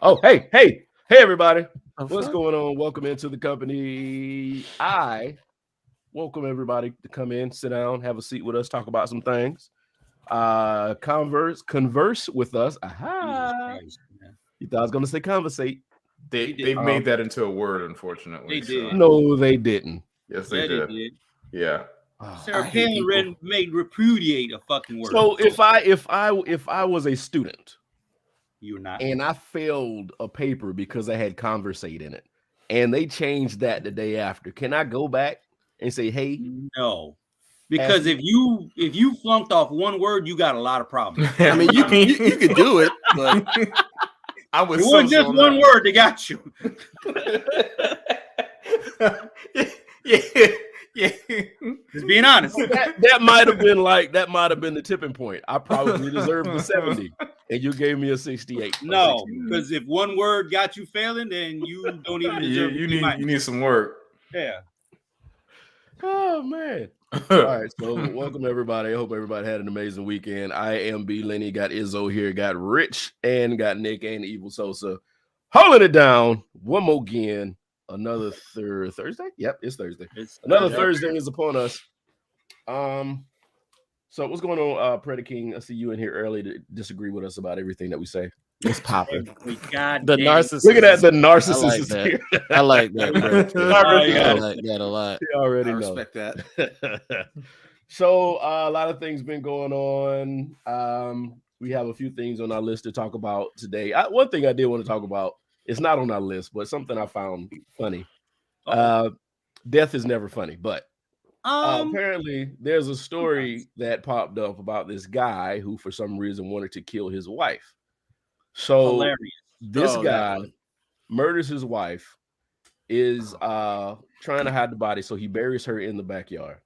Oh, hey, everybody. The What's fuck? going on? Welcome into the company. I welcome everybody to come in, sit down, have a seat with us, talk about some things. Converse with us. Jesus Aha. Christ, man. You thought I was gonna say conversate. They They've did. made that into a word, unfortunately. They did. No, they didn't. Yes, Yeah, they they did. did. Yeah. Oh. Sarah I hate Palin people. made repudiate a fucking word. So if I was a student You're not. and I failed a paper because I had conversate in it, and they changed that the day after, can I go back and say, hey, No. Because if you flunked off one word, you got a lot of problems. I mean, you could do it, but I was It wasn't just one word that got you. yeah. Just being honest. that might have been the tipping point. I probably deserved the 70, and you gave me a 68. No, because if one word got you failing, then you don't even deserve You need some work. Yeah. Oh man. All right, so welcome everybody. I hope everybody had an amazing weekend. I am B Lenny, got Izzo here, got Rich, and got Nick and Evil Sosa holding it down one more again. Another Thursday? Yep, it's Thursday. Another Thursday is upon us. So what's going on, Predator King? I see you in here early to disagree with us about everything that we say. It's popping. the narcissist. Look at that, the narcissist is that. here. I like that. Bro. Already I got it. like that a lot. You already I know. respect that. So a lot of things been going on. We have a few things on our list to talk about today. One thing I did want to talk about, it's not on our list, but something I found funny. Death is never funny, but apparently there's a story that popped up about this guy who for some reason wanted to kill his wife. So hilarious. This guy murders his wife, is trying to hide the body, so he buries her in the backyard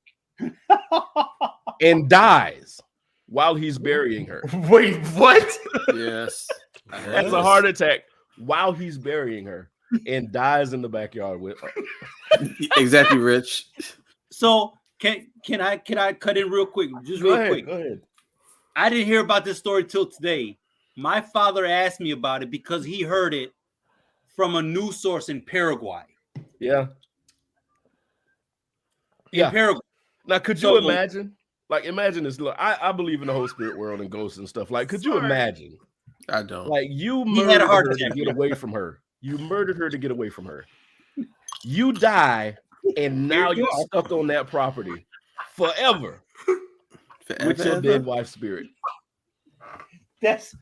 and dies while he's burying her. Wait, what? Yes. Has a heart attack while he's burying her and dies in the backyard with her. Exactly, Rich. So can I cut in real quick? Just real quick. Go ahead. I didn't hear about this story till today. My father asked me about it because he heard it from a news source in Paraguay. Yeah. In Paraguay. Now, could you imagine? Like, imagine this. Look, I believe in the whole spirit world and ghosts and stuff. Like, could you imagine? I don't. Like, you murdered her to get away from her. You murdered her to get away from her. You die, and now you're stuck on that property forever with your dead wife's spirit. That's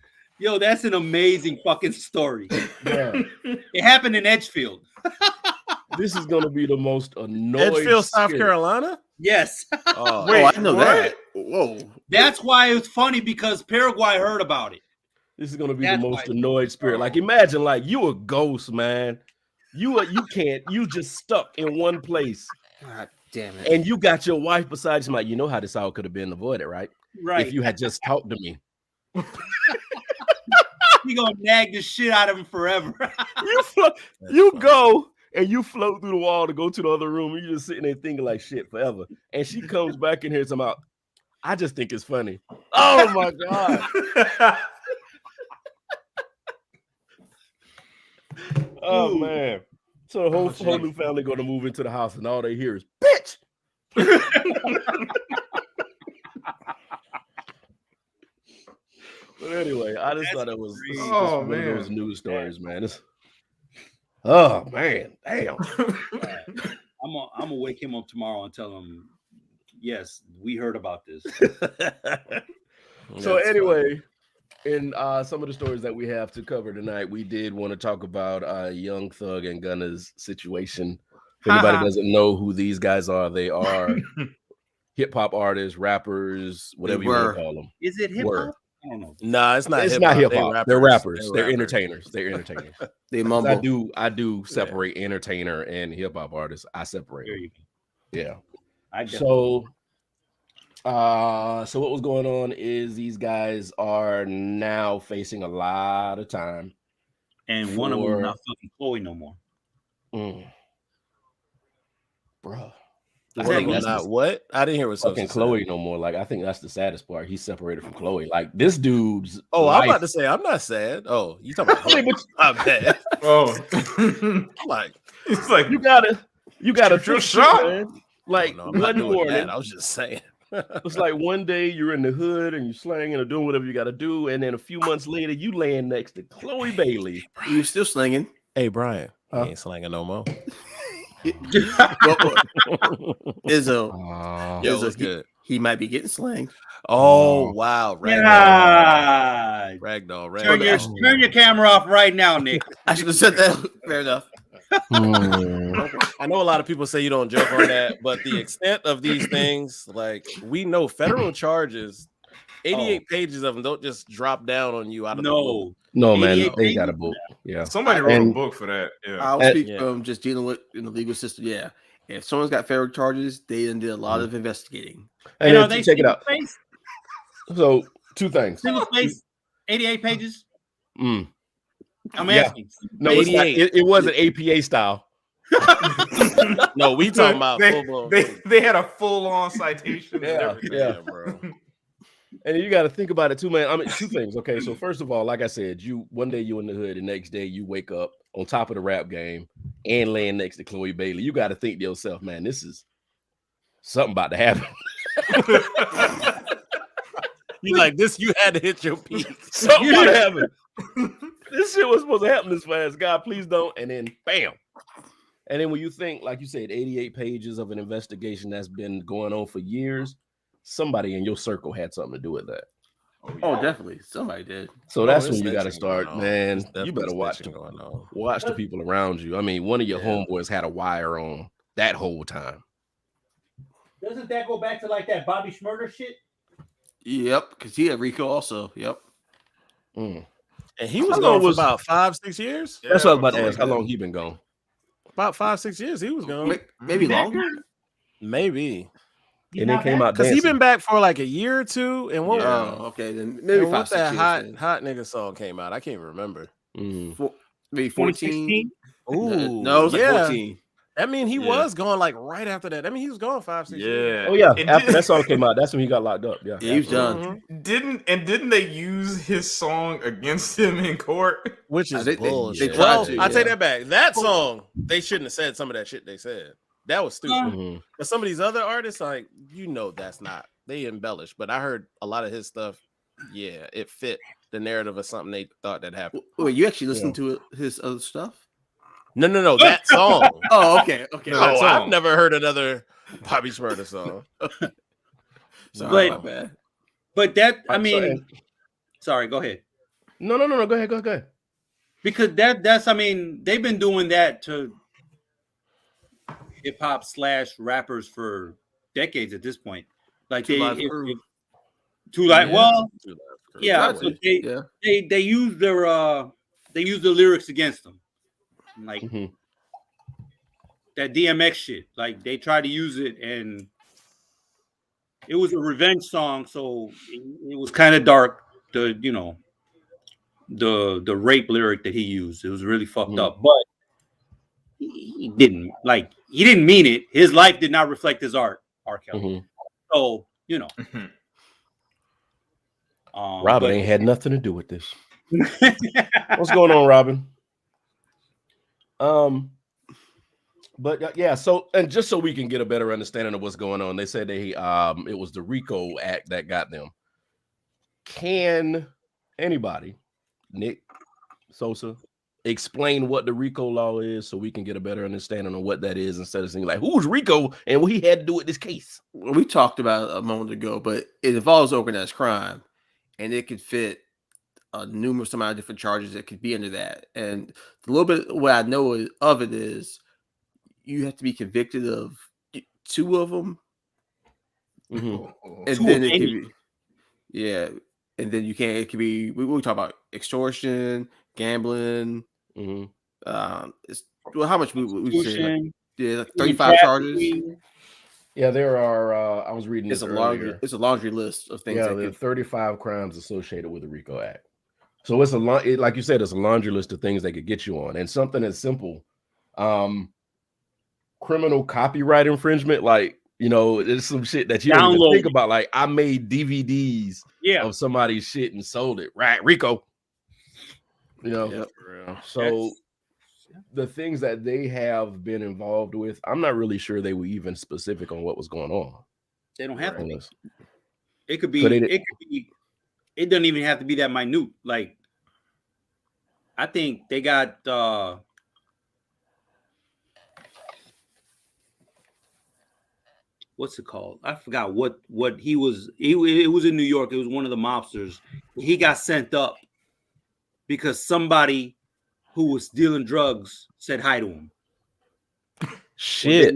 an amazing fucking story. Yeah. It happened in Edgefield. This is gonna be the most annoying. Edgefield, South Carolina? Yes. Wait, I know that. Whoa. That's why it was funny, because Paraguay heard about it. This is gonna be the most annoyed spirit. Like, imagine, like, you a ghost, man. You just stuck in one place. God damn it. And you got your wife beside you. Like, you know how this all could have been avoided, right? Right. If you had just talked to me. You gonna nag the shit out of him forever. You go and you float through the wall to go to the other room, and you're just sitting there thinking like shit forever. And she comes back in here talking about, I just think it's funny. Oh my God. Oh man. So the whole new family gonna move into the house, and all they hear is bitch. But anyway, I just thought it was one of those news stories, man. Oh man, damn. I'm gonna wake him up tomorrow and tell him, yes, we heard about this. So anyway, in some of the stories that we have to cover tonight, we did want to talk about Young Thug and Gunna's situation. If anybody doesn't know who these guys are, they are hip-hop artists, rappers, whatever you want to call them. Is it hip-hop? I don't know. Nah, it's not It's hip-hop. not hip-hop. They're rappers. They're entertainers. They're entertainers. They mumble. I do separate entertainer and hip-hop artists. I separate. There you go. Yeah. So what was going on is these guys are now facing a lot of time. And one of them not fucking Chloe no more. Bruh. Not what? I didn't hear what fucking Chloe no more. Like, I think that's the saddest part. He's separated from Chloe. Like, this dude's. I'm about to say I'm not sad. Oh, you talking about? I'm bad. Oh, I'm like, it's like you gotta True shot. man. Like I'm not one doing morning, that. I was just saying. it's like one day you're in the hood and you're slanging or doing whatever you got to do, and then a few months later you laying next to Chloe Bailey. You still slinging? Hey, Brian, he ain't slanging no more. Izzo, good. He might be getting slanged. Oh wow, Ragdoll. Turn your camera off right now, Nick. I should have said that. Fair enough. I know a lot of people say you don't joke on that, but the extent of these things, like we know federal charges, 88 pages of them don't just drop down on you out of the blue. No, man, they got a book. Yeah, somebody wrote a book for that. Yeah, I'll speak from just dealing with in the legal system. Yeah, if someone's got federal charges, they did a lot of investigating. And then check it out. So, two things. Single space, 88 pages. I'm asking. No, it wasn't APA style. No, we talking about full blown. They had a full on citation. Yeah, bro. And you got to think about it too, man. I mean, two things. Okay, so first of all, like I said, one day you in the hood, the next day you wake up on top of the rap game and laying next to Chloe Bailey. You got to think to yourself, man, this is something about to happen. You like this? You had to hit your peak. Something about to happen. This shit was supposed to happen this fast. God, please don't. And then bam. And then when you think, like you said, 88 pages of an investigation that's been going on for years, somebody in your circle had something to do with that. Oh, definitely. Somebody did. So that's when you got to start, man. You better watch the people around you. I mean, one of your homeboys had a wire on that whole time. Doesn't that go back to like that Bobby Shmurda shit? Yep, because he had Rico also. Yep. And he was gone for about 5-6 years. That's what I was about to ask. How long he been gone? About 5-6 years. He was gone. Maybe longer. Maybe. And then came out because he been back for like a year or two. And what? Okay, then maybe 5-6 that years. hot nigga song came out. I can't remember. Maybe 14. Ooh, no, it was like 14. I mean, he was gone like right after that. I mean, he was gone 5-6 years. Oh yeah, after that song came out, that's when he got locked up. Yeah, he was done. Didn't they use his song against him in court? Which is bullshit. Well, I take that back. That song, they shouldn't have said some of that shit they said. That was stupid. But some of these other artists, like, that's not. They embellish. But I heard a lot of his stuff. Yeah, it fit the narrative of something they thought that happened. Wait, you actually listened to his other stuff? No, that song. Oh, okay. No, I've never heard another Bobby Shmurda song. But that, I mean, sorry, go ahead. No, go ahead. Because that's, I mean, they've been doing that to hip hop / rappers for decades at this point. Like they use the lyrics against them. Like that DMX shit, like they try to use it, and it was a revenge song, so it was kind of dark. The rape lyric that he used, it was really fucked up. But he didn't mean it. His life did not reflect his art, R. Kelly. So Robin ain't had nothing to do with this. What's going on, Robin? But yeah, so and just so we can get a better understanding of what's going on, they said it was the RICO Act that got them. Can anybody, Nick Sosa, explain what the RICO law is so we can get a better understanding of what that is instead of saying like who's RICO and what he had to do with this case? We talked about it a moment ago, but it involves organized crime, and it could fit a numerous amount of different charges that could be under that. And a little bit what I know of it is you have to be convicted of 2 of them. And then it could be, and then it could be, we talk about extortion, gambling. How much we say? Like 35 charges. Yeah, there are. I was reading this earlier. It's a laundry list of things. Yeah, there are 35 crimes associated with the RICO Act. So it's like you said, it's a laundry list of things they could get you on, and something as simple, criminal copyright infringement. Like You know, there's some shit that you don't even think about. Like, I made DVDs of somebody's shit and sold it. Right, Rico. You know, so the things that they have been involved with, I'm not really sure they were even specific on what was going on. They don't have to be. It could be. It could be. It doesn't even have to be that minute. Like, I think they got. What's it called? I forgot what he was. It was in New York. It was one of the mobsters. He got sent up because somebody who was dealing drugs said hi to him. Shit.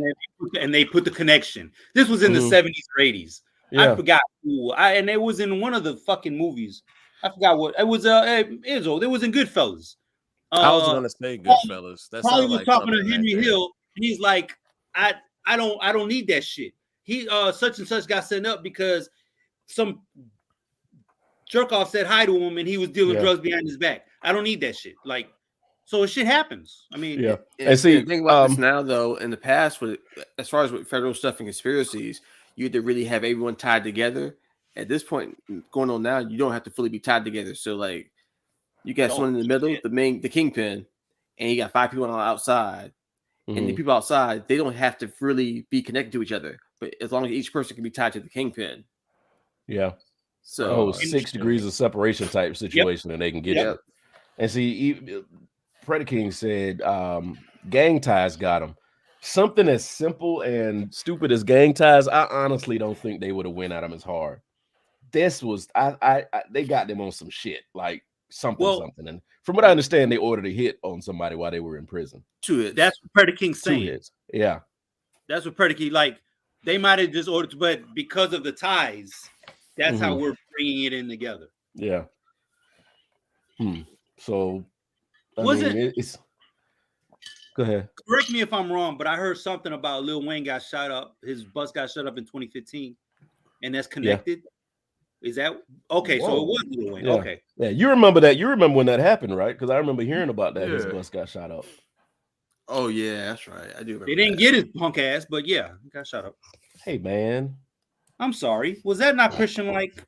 And they put the connection. This was in the 70s or 80s. I forgot who. And it was in one of the fucking movies. I forgot what it was. Izzo. It was in Goodfellas. I was gonna say Goodfellas. That probably was talking to Henry Hill, and he's like, I don't need that shit. He such and such got sent up because some jerk off said hi to him, and he was dealing drugs behind his back. I don't need that shit. Like, so shit happens. I mean, and see, think about this now though. In the past, as far as with federal stuff and conspiracies, you had to really have everyone tied together. At this point, going on now, you don't have to fully be tied together. So like, you got someone in the middle, the kingpin, and you got 5 people on the outside. And the people outside, they don't have to really be connected to each other, but as long as each person can be tied to the kingpin. Yeah. So 6 degrees of separation type situation, and they can get it. And see, Predator King said, gang ties got him. Something as simple and stupid as gang ties, I honestly don't think they would have went at him as hard. This was, they got them on some shit, like something. And from what I understand, they ordered a hit on somebody while they were in prison. 2 hits. That's what Predator King's saying. 2 hits. Yeah. That's what Predator King, like, they might have just ordered, but because of the ties, that's how we're bringing it in together. Yeah. So, it's go ahead. Correct me if I'm wrong, but I heard something about Lil Wayne got shot up. His bus got shut up in 2015, and that's connected. Is that okay? Whoa. So it was Lil Wayne. Yeah. Okay. Yeah, you remember that? You remember when that happened, right? Because I remember hearing about that. His bus got shot up. Oh yeah, that's right. I do remember. They didn't get his punk ass, but yeah, he got shot up. Hey man, I'm sorry. Was that not Christian like?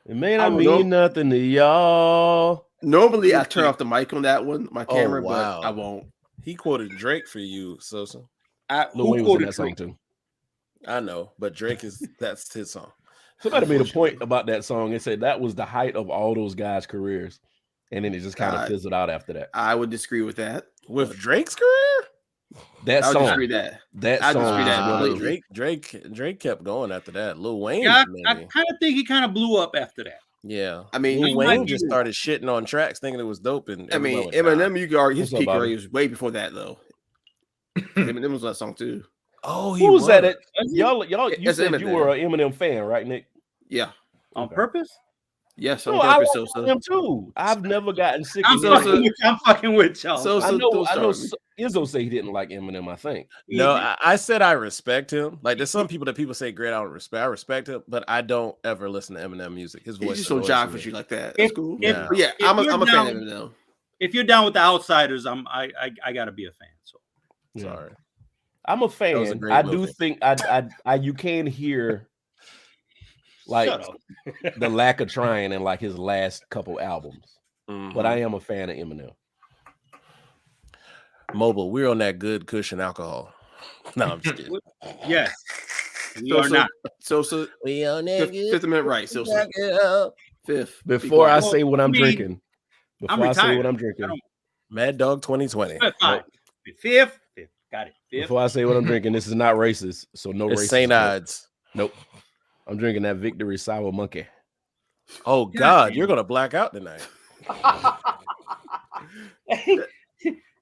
It may not mean nothing to y'all. Normally, I turn off the mic on that one, my camera, but I won't. He quoted Drake for you, Sosa. Lil Wayne was in that song too. I know, but Drake that's his song. Somebody made a point about that song and said that was the height of all those guys' careers, and then it just kind of fizzled out after that. I would disagree with that. With Drake's career, that I song, disagree that. That song, Drake kept going after that. Lil Wayne, I kind of think he kind of blew up after that. Yeah, I mean, Lil Wayne just started shitting on tracks, thinking it was dope. And I mean, Eminem, you could argue his peak career was way before that, though. Eminem was that song too. Oh, who was that? Y'all, you said you were an Eminem fan, right, Nick? Yeah, on purpose. Yes, on purpose. I like him too. I've never gotten sick of him. I'm fucking with y'all. I know. Izzo say he didn't like Eminem. I think. No, I said I respect him. Like, there's some people that people say great. I don't respect. I respect him, but I don't ever listen to Eminem music. His voice just so jive with you like that. That's cool. I'm a fan of Eminem. If you're down with the Outsiders, I gotta be a fan. So sorry, I'm a fan. I do think I you can hear. Like the lack of trying in like his last couple albums, but I am a fan of Eminem. Mobile, we're on that good cushion alcohol. No, I'm just kidding. Yes, we are not. So we on that fifth minute right. So fifth. Before I say what I'm drinking, Mad Dog 2020. Fifth, got it. Fifth. Before I say what I'm drinking, this is not racist, so no racist. St. Odds. Nope. I'm drinking that Victory Sour Monkey. Oh God, you're gonna black out tonight.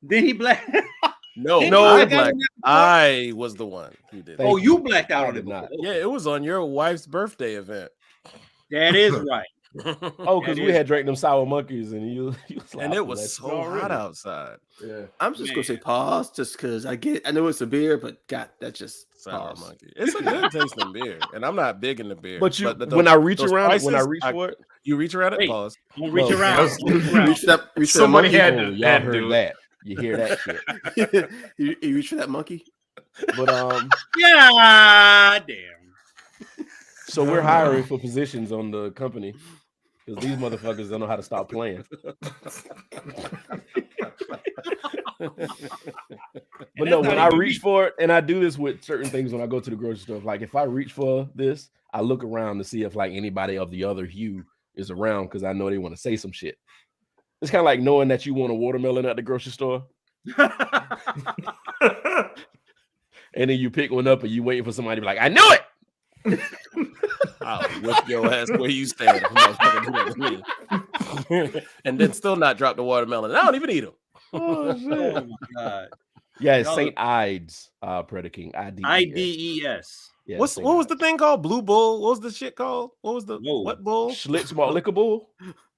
Did he black? No, I was the one who did. Oh, you blacked out on it. Not. Yeah, it was on your wife's birthday event. That is right. Oh, because we had drank them sour monkeys, and you was like, and it was so hot outside. Yeah, I'm just gonna say pause, just because I know it's a beer, but God, that's just sour monkey. It's a good tasting beer, and I'm not big into beer. But when I reach around, when I reach for it, you reach around it. Pause. Don't reach around. Somebody had y'all heard that. You hear that shit? You reach for that monkey? But yeah, damn. so we're hiring for positions on the company because these motherfuckers don't know how to stop playing. But no, when I reach for it, and I do this with certain things when I go to the grocery store. Like if I reach for this, I look around to see if like anybody of the other hue is around because I know they want to say some shit. It's kind of like knowing that you want a watermelon at the grocery store. And then you pick one up and you waiting for somebody to be like, I knew it. I'll whip your ass where you stand. And then still not drop the watermelon. I don't even eat them. Oh my god. Yeah, it's St. Ides Prediking. IDES. Yeah, what was the thing called? Blue Bull? What was the shit called? What was the what bull? Schlitz Malt Liquor Bull?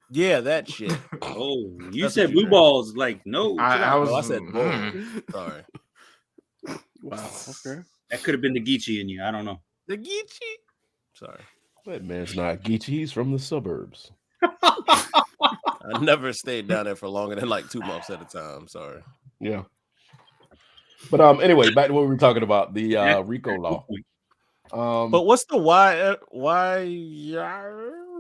Yeah, that shit. Oh, you said blue balls. Like, no. I said bull. Sorry. Wow. Okay. That could have been the Geechee in you. I don't know. The Geechee? Sorry. That man's not Geechee. He's from the suburbs. I never stayed down there for longer than like 2 months at a time. Sorry. Yeah. But anyway, back to what we were talking about, the RICO law. But what's the why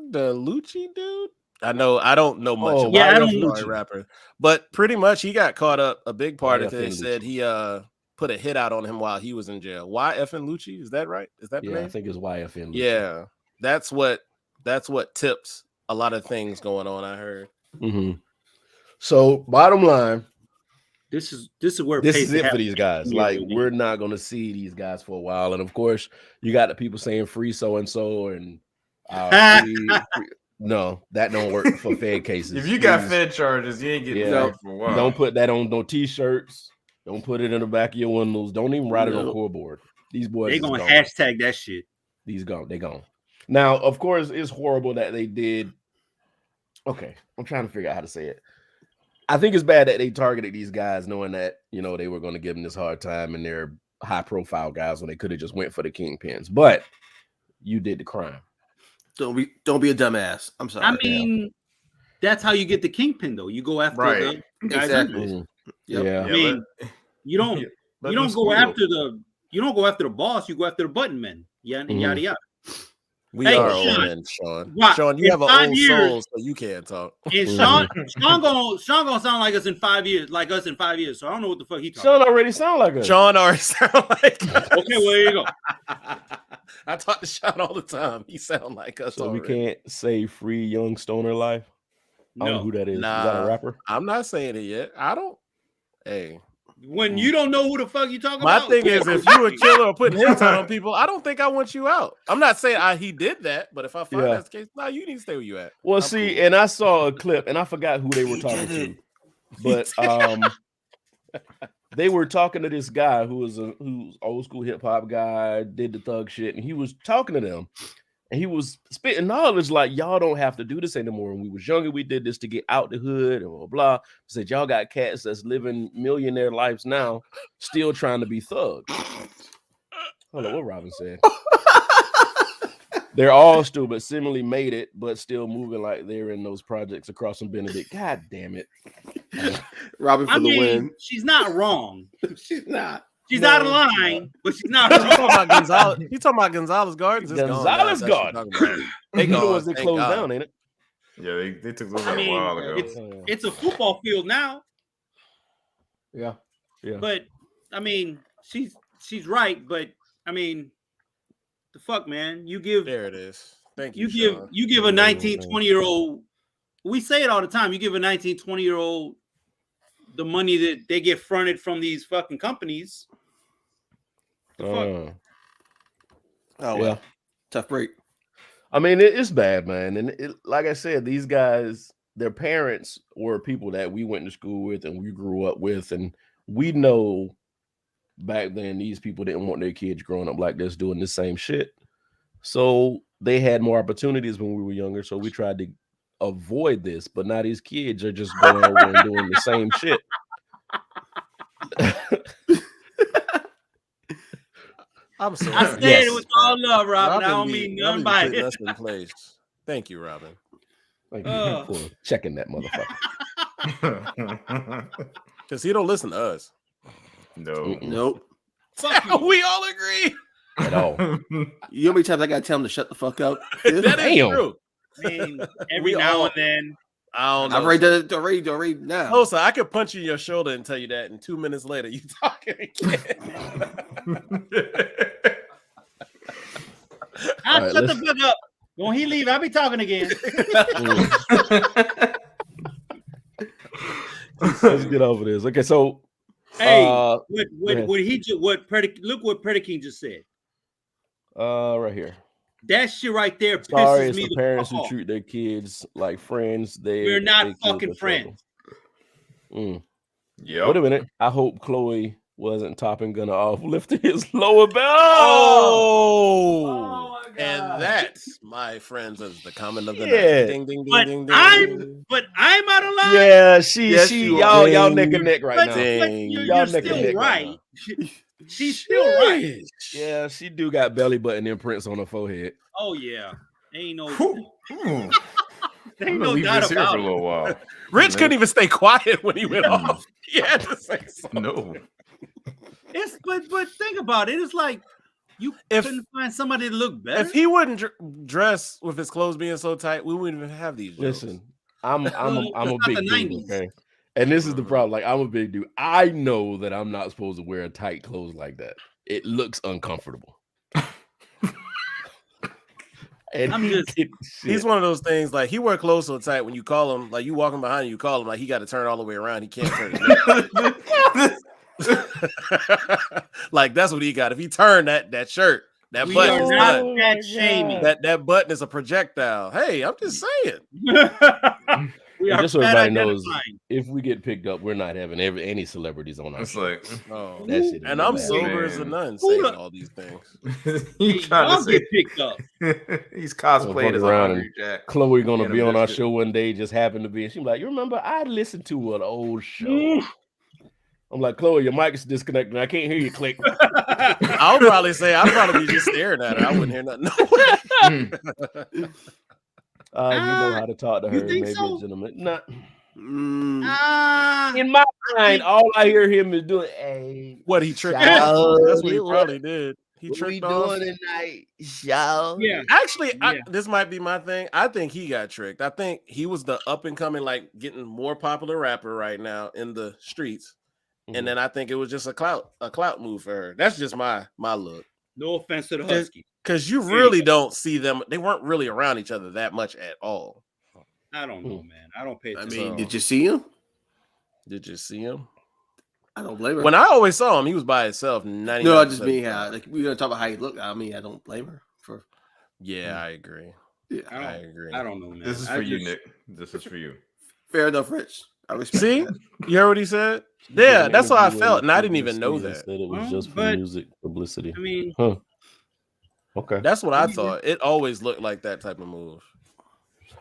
the Lucci dude? I don't know much about I don't Lucci rapper, but pretty much he got caught up. A big part of it, they said he put a hit out on him while he was in jail. YFN Lucci, is that right? Is that the name? I think it's YFN Lucci. Yeah, that's what tips a lot of things going on. I heard. Mm-hmm. So bottom line, this is where this is it for these guys. Like we're not going to see these guys for a while, and of course you got the people saying free so and so and free. No, that don't work for Fed cases. If you got Fed charges, you ain't getting paid for a while. Don't put that on no t-shirts. Don't put it in the back of your windows. Don't even write it on cardboard. These boys, they gonna hashtag that shit. These gone. They gone. Now, of course, it's horrible that they did. Okay, I'm trying to figure out how to say it. I think it's bad that they targeted these guys, knowing that they were going to give them this hard time, and they're high-profile guys when they could have just went for the kingpins. But you did the crime. Don't be a dumbass. I'm sorry. I mean, that's how you get the kingpin, though. You go after the guys. Exactly. Yep. Yeah. I mean, you don't go after the boss. You go after the button men. Yeah, and yada yada. We are old men, Sean. Sean, you have an old soul, so you can't talk. And Sean gonna sound like us in 5 years, So I don't know what the fuck he talking. Sean already sound like us. Sean already sound like us. Okay, well, there you go. I talk to Sean all the time. He sound like us. So already. We can't say free young stoner life. I don't know who that is. Nah, is that a rapper? I'm not saying it yet. I don't. Hey. When you don't know who the fuck you talking about. My thing is, if you a killer or putting hits on people, I don't think I want you out. I'm not saying he did that, but if I find that's the case, you need to stay where you at. Well, see, cool. And I saw a clip, and I forgot who they were talking to, but they were talking to this guy who's old school hip hop guy, did the thug shit, and he was talking to them. And he was spitting knowledge like, y'all don't have to do this anymore. When we was younger, we did this to get out the hood and blah, blah. He said, y'all got cats that's living millionaire lives now, still trying to be thugs. Hold on, what Robin said. They're all still, but similarly made it, but still moving like they're in those projects across from Benedict. God damn it. Robin for the win. She's not wrong. She's not. She's out of line, but she's not wrong. You talking about Gonzalez Gardens? Gonzalez Gardens. They the ones that closed down, ain't it? Yeah, they took those a while ago. It's a football field now. Yeah. But I mean, she's right. But I mean, the fuck, man. There it is. Thank you. You give a 19, 20-year-old. We say it all the time. You give a 19, 20-year-old the money that they get fronted from these fucking companies. Oh yeah, tough break. I mean, it's bad, man. And like I said, these guys, their parents were people that we went to school with and we grew up with, and we know back then these people didn't want their kids growing up like this doing the same shit. So they had more opportunities when we were younger. So we tried to avoid this, but now these kids are just going over and doing the same shit. I'm sorry. I said it with all love, Robin. I don't mean none by it. That's in place. Thank you, Robin. Thank you for checking that motherfucker. Because he don't listen to us. No. Nope. Fuck you. We all agree. at all. You know how many times I gotta tell him to shut the fuck up? That is Damn. true. I mean, every We now all- and then. I don't know. I've already done it already now. Oh, so I could punch you in your shoulder and tell you that, and 2 minutes later you talking again. I'll right, shut the fuck up. When he leave, I'll be talking again. Let's get over this. Okay, so Hey, go ahead. what he just look what Predaking just said. right here. That shit right there Sorry, pisses it's me the the parents fuck who off. treat their kids like friends. We're not fucking friends. Wait Yep. a minute. I hope Chloe wasn't topping Gunna off, lifting his lower belt. Oh, my God. and that, my friends, is the comment of the Yeah. night. Ding, ding, ding, But ding, ding. I'm out of line. Yeah, Yes, you are. y'all neck and neck right But, now. Ding. you're Y'all neck and still neck right right. She's still right. Yeah, she do got belly button imprints on her forehead. Oh yeah, ain't no, I'm ain't gonna no leave doubt this here for about a it. little while. Rich couldn't even stay quiet when he went off. He had to say something. No. It's but think about it. It's like you If- couldn't find somebody to look better. If he wouldn't dress with his clothes being so tight, we wouldn't even have these. jokes. Listen, I'm a It's big not the dude, 90s. okay? And this is the problem. Like, I'm a big dude. I know that I'm not supposed to wear tight clothes like that. It looks uncomfortable. And I'm he just- did He's shit. one of those things like he wear clothes so tight when you call him, like you walking behind you call him, like he got to turn all the way around. He can't turn his neck. Like that's what he got. If he turned that shirt, that we button are is not done. fat shaming. That button is a projectile. Hey, I'm just saying. We And are just so fat everybody knows, identifying. if we get picked up, we're not having any celebrities on our It's show. like Oh, That shit is and I'm bad. sober as a Man. nun Who saying the- all these things. he's trying Y'all to say get picked up. he's fuck cosplaying as a around Hungry Jack. Chloe gonna Get be him on our biscuit. show one day, just happened to be, and she's like, "You remember I listened to an old show." Mm. I'm like, "Chloe, your mic's disconnected. I can't hear you." Click. I'll probably say I'd probably be just staring at her. I wouldn't hear nothing. Mm. You know how to talk to You her, think maybe so? a gentleman. Not Ah, in my mind. All I hear him is doing, "Hey, What he tricked shout, off. That's what he what- probably did. He what we tricked off. doing tonight, shout." yeah. Actually, Yeah. this might be my thing. I think he got tricked. I think he was the up and coming, like getting more popular rapper right now in the streets. Mhm. And then I think it was just a clout move for her. That's just my look. No offense to the Husky. Because you There you really go. don't see them. They weren't really around each other that much at all. I don't know, man. I don't pay I attention. mean, did you see him? Did you see him? I don't blame her. When I always saw him, he was by himself. no, I just mean how like we're gonna talk about how he looked. I mean, I don't blame her for. Yeah, I agree. Yeah, I agree. I don't know, man. This is I for you, just- Nick. This is for you. fair enough, Rich. I respect. See, that. you heard what he said? She did Yeah, an that's what I interview on felt, and I didn't CBS even know News and that. Said it was Well, just for but- music publicity. I mean, Okay, That's what I Yeah. thought. It always looked like that type of move.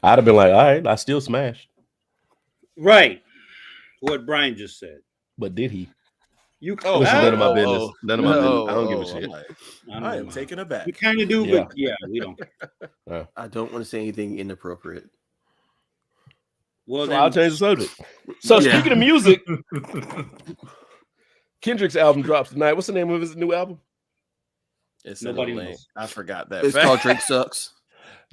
I'd have been like, "All right, I still smashed," right. What Brian just said. but did he? You Oh, Listen, I- none of my business. None of my business. No, I don't give a I'm shit. like, don't I am know. taken aback. We kind of do, Yeah. but yeah, we don't. I don't want to say anything inappropriate. Well, So then, I'll change the subject. So Yeah. speaking of music, Kendrick's album drops tonight. What's the name of his new album? It's Nobody in the link. knows. I forgot that. It's fact. called Drake Sucks.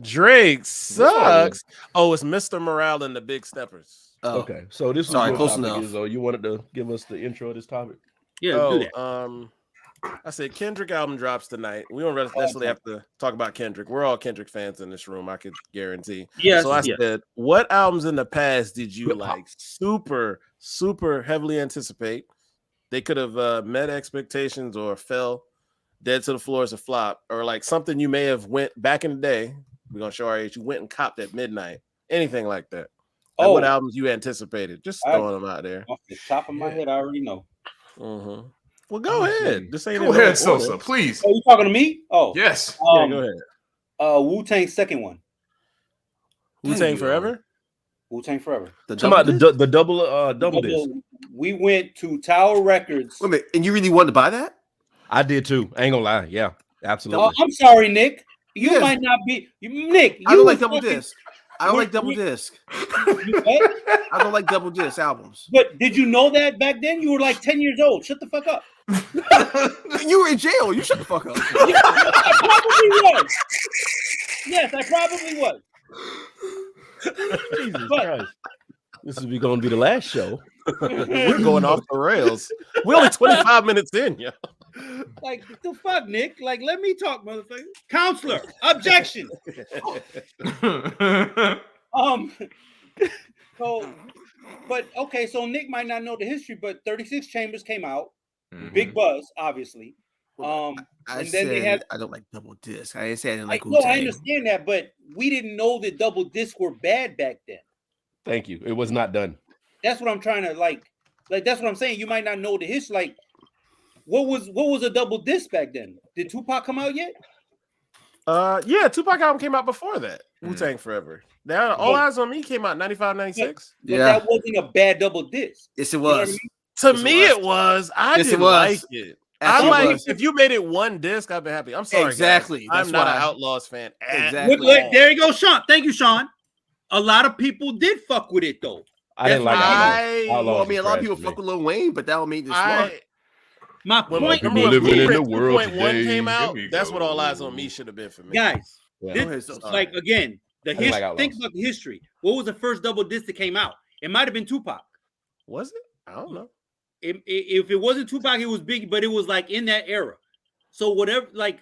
Drake one? sucks. Oh, it's Mr. Morale and the Big Steppers. Oh, Okay, so this is Sorry, what close topic enough. is. You wanted to give us the intro of this topic. yeah, do Oh, that. I said Kendrick album drops tonight. We don't necessarily have to talk about Kendrick. We're all Kendrick fans in this room, I could guarantee. Yes, So I yes. said, what albums in the past did you Hip-hop. like super, super heavily anticipate? They could have met expectations or fell dead to the floor as a flop, or like something you may have went back in the day. We're gonna show our age. You went and copped at midnight. Anything like that. Like what albums you anticipated? Just I- throwing them out there. Off the top of my head, I already know. Mm-hmm. Well, go ahead. This ain't Go in no ahead, order. Sosa, please. Oh, you talking to me? Oh, Yes. Yeah, go ahead. Wu-Tang's second one. Wu-Tang you. Forever. Wu-Tang Forever. The Come out double disc? the double disc. We went to Tower Records. Wait a minute, and you really wanted to buy that? I did too. I ain't gonna lie. Yeah, absolutely. Oh, I'm sorry, Nick. You Yes. might not be Nick. I don't You like double fucking- disc. I don't like double disc. What? I don't like double disc albums. But did you know that back then? You were like 10 years old. Shut the fuck up. You were in jail. You shut the fuck up. I probably was. Yes, I probably was. Jesus Christ. This is going to be the last show. We're going off the rails. We're only 25 minutes in, yo. Like, what the fuck, Nick? Like, let me talk, motherfucker. Counselor, objection. So, but okay, so Nick might not know the history, but 36 Chambers came out. Big buzz, obviously. I and said then they had I don't like double disc. I didn't say I didn't like no, I Wu-Tang. understand that, but we didn't know that double discs were bad back then. Thank you. It was not done. That's what I'm trying to like that's what I'm saying. You might not know the history. Like, what was a double disc back then? Did Tupac come out yet? Yeah, Tupac album came out before that. Wu-Tang Forever. Now, All Eyes on Me came out 95, 96. But that wasn't a bad double disc. Yes, it You know what I was. mean? To me, it was. I Yes, it didn't was. like it. Yes, I'm it like, was. if you made it one disc, I'd be happy. I'm sorry. Exactly. Guys. That's I'm not why. an Outlaws fan. Exactly. Look, there you go, Sean. Thank you, Sean. A lot of people did fuck with it though. I didn't like Outlaws. Well, I Outlaws mean, a was lot of trash people to me. fuck with Lil Wayne, but that don't mean it's smart. My When point, people when living in the Blueprint world 2.1 today. came out, Here we that's what go. All Eyes on Me should have been for me. guys. Yeah. Go ahead, This, so- like again, the didn't like history. Outlaws. Think about the history. What was the first double disc that came out? It might have been Tupac. Was it? I don't know. If it wasn't Tupac, it was Biggie, but it was like in that era. So whatever, like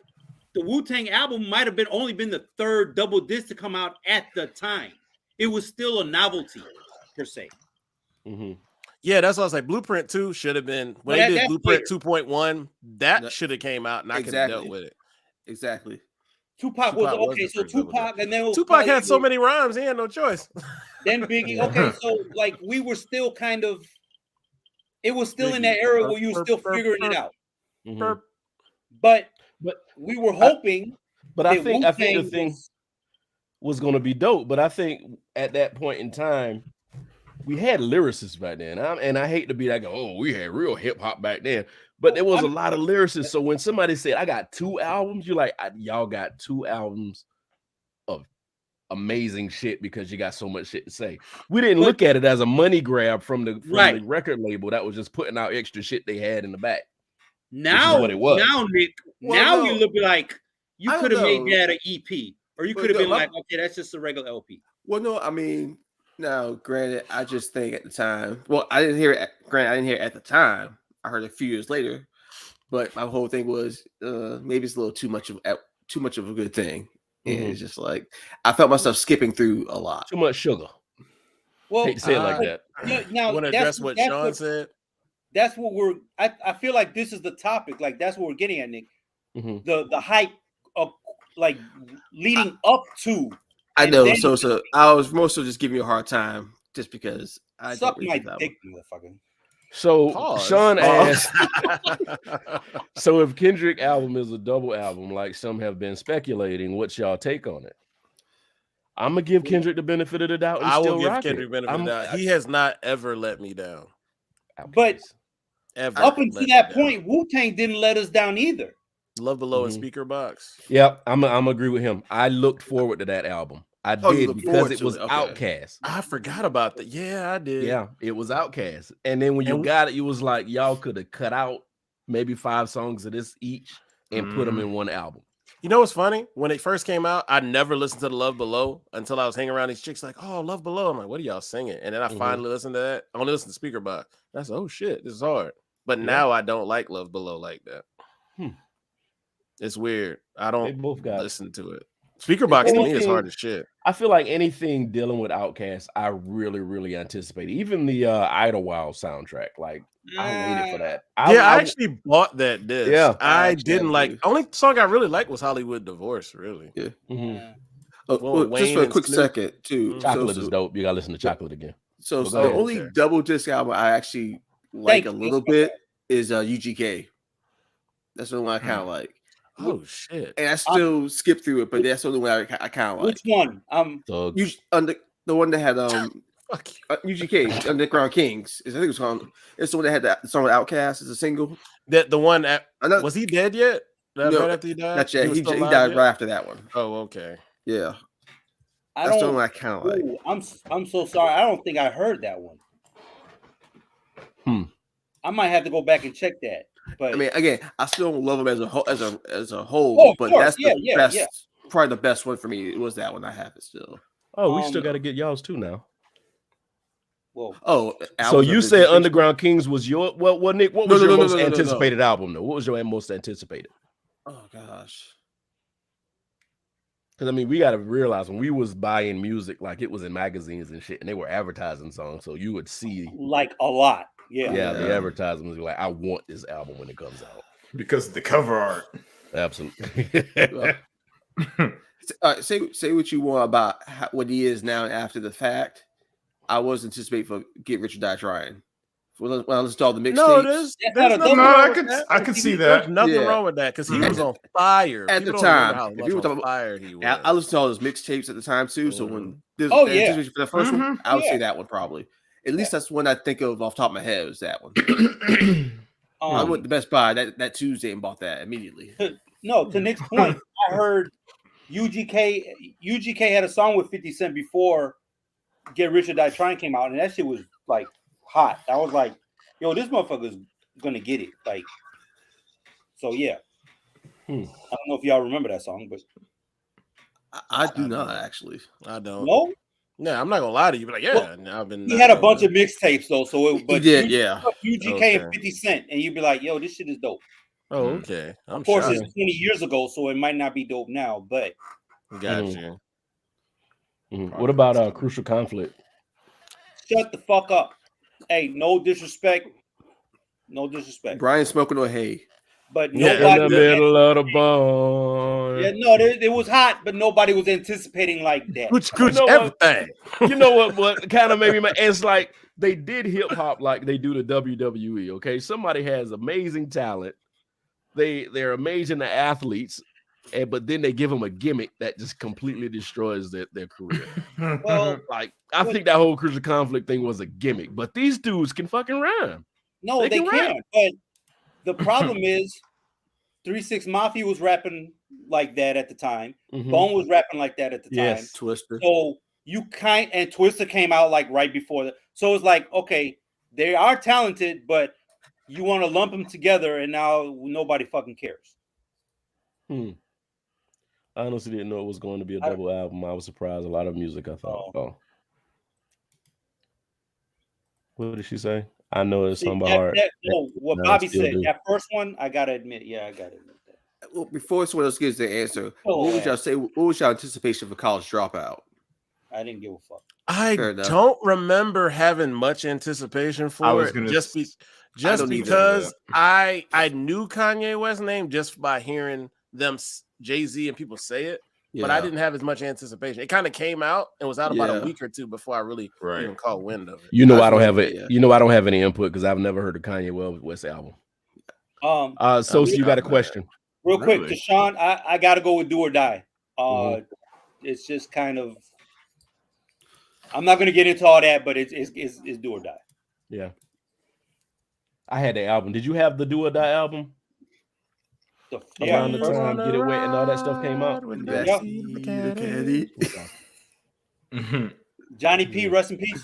the Wu-Tang album might have only been the third double disc to come out at the time. It was still a novelty per se. Mm-hmm. Yeah, that's what I was like. Blueprint 2 should have been when But they did that's Blueprint 2.1. That No. should have came out, and I could have dealt Exactly. with it. Exactly. Tupac was Tupac was okay. the So first double Tupac, and then it was Tupac probably- had so many rhymes, he had no choice. Then Biggie. Okay, so like we were still kind of. It was still in that era where you were still figuring it out. Mm-hmm. But But we were hoping. But I that think Wu-Tang the thing was- was going to be dope. But I think at that point in time, we had lyricists back then. And I hate to be like, oh, we had real hip hop back then. But there was a lot of lyricists. So when somebody said, I got 2 albums, you're like, y'all got 2 albums of amazing shit because you got so much shit to say. We didn't look at it as a money grab from the record label that was just putting out extra shit they had in the back. Now, what it was. now, Nick, Well, now no. you look like you I could have don't made know. that an EP, or you But could have no, been my- like, okay, that's just a regular LP. Well, no, I mean, now, granted, I just think at the time, well, I didn't hear it. Granted, I didn't hear it at the time. I heard it a few years later, but my whole thing was maybe it's a little too much of a good thing. And it's just like I felt myself skipping through a lot. Too much sugar. Well, Hate to say it like that. Now Want to address what Sean said? That's what we're. I feel like this is the topic. Like that's what we're getting at, Nick. Mhm. The hype of like leading up to. I And know. then- So I was more so just giving you a hard time just because I Suck don't my really think that dick, motherfucker. So Pause. Sean Pause. asked, so if Kendrick album is a double album, like some have been speculating, what's y'all take on it? I'm gonna give Kendrick the benefit of the doubt. And I will still give rock Kendrick it. benefit of the doubt. He has not ever let me down. But Ever. up until let that me down. point, Wu-Tang didn't let us down either. Love Below and Mhm. Speaker Box. Yep, I'm agree with him. I looked forward to that album. I Oh, you did look because forward it to was it, okay. Outkast. I forgot about that. Yeah, I did. Yeah, it was Outkast. And then when you And- got it, you was like, y'all could have cut out maybe 5 songs of this each and put them in one album. You know what's funny? When it first came out, I never listened to the Love Below until I was hanging around these chicks like, oh, Love Below. I'm like, what are y'all singing? And then I Mhm. finally listened to that. I only listened to Speaker Box. That's oh shit, this is hard. But now I don't like Love Below like that. Hmm. It's weird. I They don't both got. listen to it. Speaker Box to me is Anything- hard as shit. I feel like anything dealing with Outkast, I really, really anticipate. Even the Idlewild soundtrack, like I waited for that. I actually bought that disc. Yeah. I actually didn't have like. too. Only song I really liked was Hollywood Divorce. Really, Mhm. Oh, Well, well, just Wayne for a and quick Snoop. second, too. Chocolate so, is dope. You gotta listen to Chocolate again. So, Go the ahead. only Okay. double disc album I actually like a you. little bit is UGK. That's the one I kind of like, oh shit. and I still skip through it, but that's the only one I kind of like. Which one? So The one that had Fuck you. UGK Underground Kings is I think it was called. It's the one that had that song with Outkast as a single. That the one that I know, was he dead yet? No, Right after he died. not yet. was He still alive died yet? right after that one. Oh, okay. Yeah. That's the one I kind of like. I'm so sorry. I don't think I heard that one. I might have to go back and check that. But I mean, again, I still don't love him as a whole, but that's the best, probably the best one for me. It was that one. I have it still. Oh, we still got to get y'all's too now. Whoa. So you said Underground Kings was your Nick? What was your most anticipated album though? What was your most anticipated? Oh gosh. Because I mean, we got to realize when we was buying music, like it was in magazines and shit, and they were advertising songs, so you would see like a lot. Yeah, the advertisements were like, I want this album when it comes out because of the cover art. Absolutely. Say what you want about what he is now after the fact. I was anticipating for Get Rich or Die Trying. When I listened to all the mixtapes. I could see that. There's nothing wrong with that because he was on fire at the time. If you were talking fire, he was. I listened to all those mixtapes at the time too. So when for the first one, I would say that one probably. At least that's one I think of off the top of my head was that one. I went to Best Buy that Tuesday and bought that immediately. No, to Nick's point, I heard UGK had a song with 50 Cent before Get Rich or Die Trying came out, and that shit was like hot. I was like, yo, this motherfucker's gonna get it. Like, so yeah. I don't know if y'all remember that song, but I do not actually. I don't. No? Yeah, I'm not gonna lie to you, but like, I've been. He had a bunch of mixtapes though, so he did, UGK and 50 Cent, and you'd be like, yo, this shit is dope. Oh, okay. Of course, it's 20 years ago, so it might not be dope now, but gotcha. What about Crucial Conflict? Shut the fuck up. Hey, no disrespect. Brian smoking on hay. But nobody in the middle of the barn. Yeah, no, it was hot, but nobody was anticipating like that. Everything. You know what kind of made me mad? It's like they did hip hop like they do the WWE. Okay, somebody has amazing talent. They're amazing athletes, but then they give them a gimmick that just completely destroys their career. Well, like I think that whole Crucial Conflict thing was a gimmick, but these dudes can fucking rhyme. No, they can. But the problem is 3 6 Mafia was rapping like that at the time. Bone was rapping like that at the time. Yes, Twister. So and Twister came out like right before that. So it's like, okay, they are talented, but you want to lump them together, and now nobody fucking cares. I honestly didn't know it was going to be a double album. I was surprised. A lot of music, I thought. Oh. What did she say? I know it's something hard. What Bobby said, that first one, I gotta admit. Yeah, I gotta admit that. Well, before someone else gives the answer, what would y'all say? What was your anticipation for College Dropout? I didn't give a fuck. I don't remember having much anticipation for it. Just because I knew Kanye West's name just by hearing them Jay-Z and people say it, but I didn't have as much anticipation. It kind of came out and was out about a week or two before I really even caught wind of it. You know, I don't have it. You know, I don't have any input because I've never heard a Kanye West album. So you got a question? Real quick, Deshaun, I got to go with Do or Die. It's just kind of. I'm not going to get into all that, but it's Do or Die. Yeah. I had the album. Did you have the Do or Die album? Around the time Get It Wet and all that stuff came out. Johnny P, rest in peace.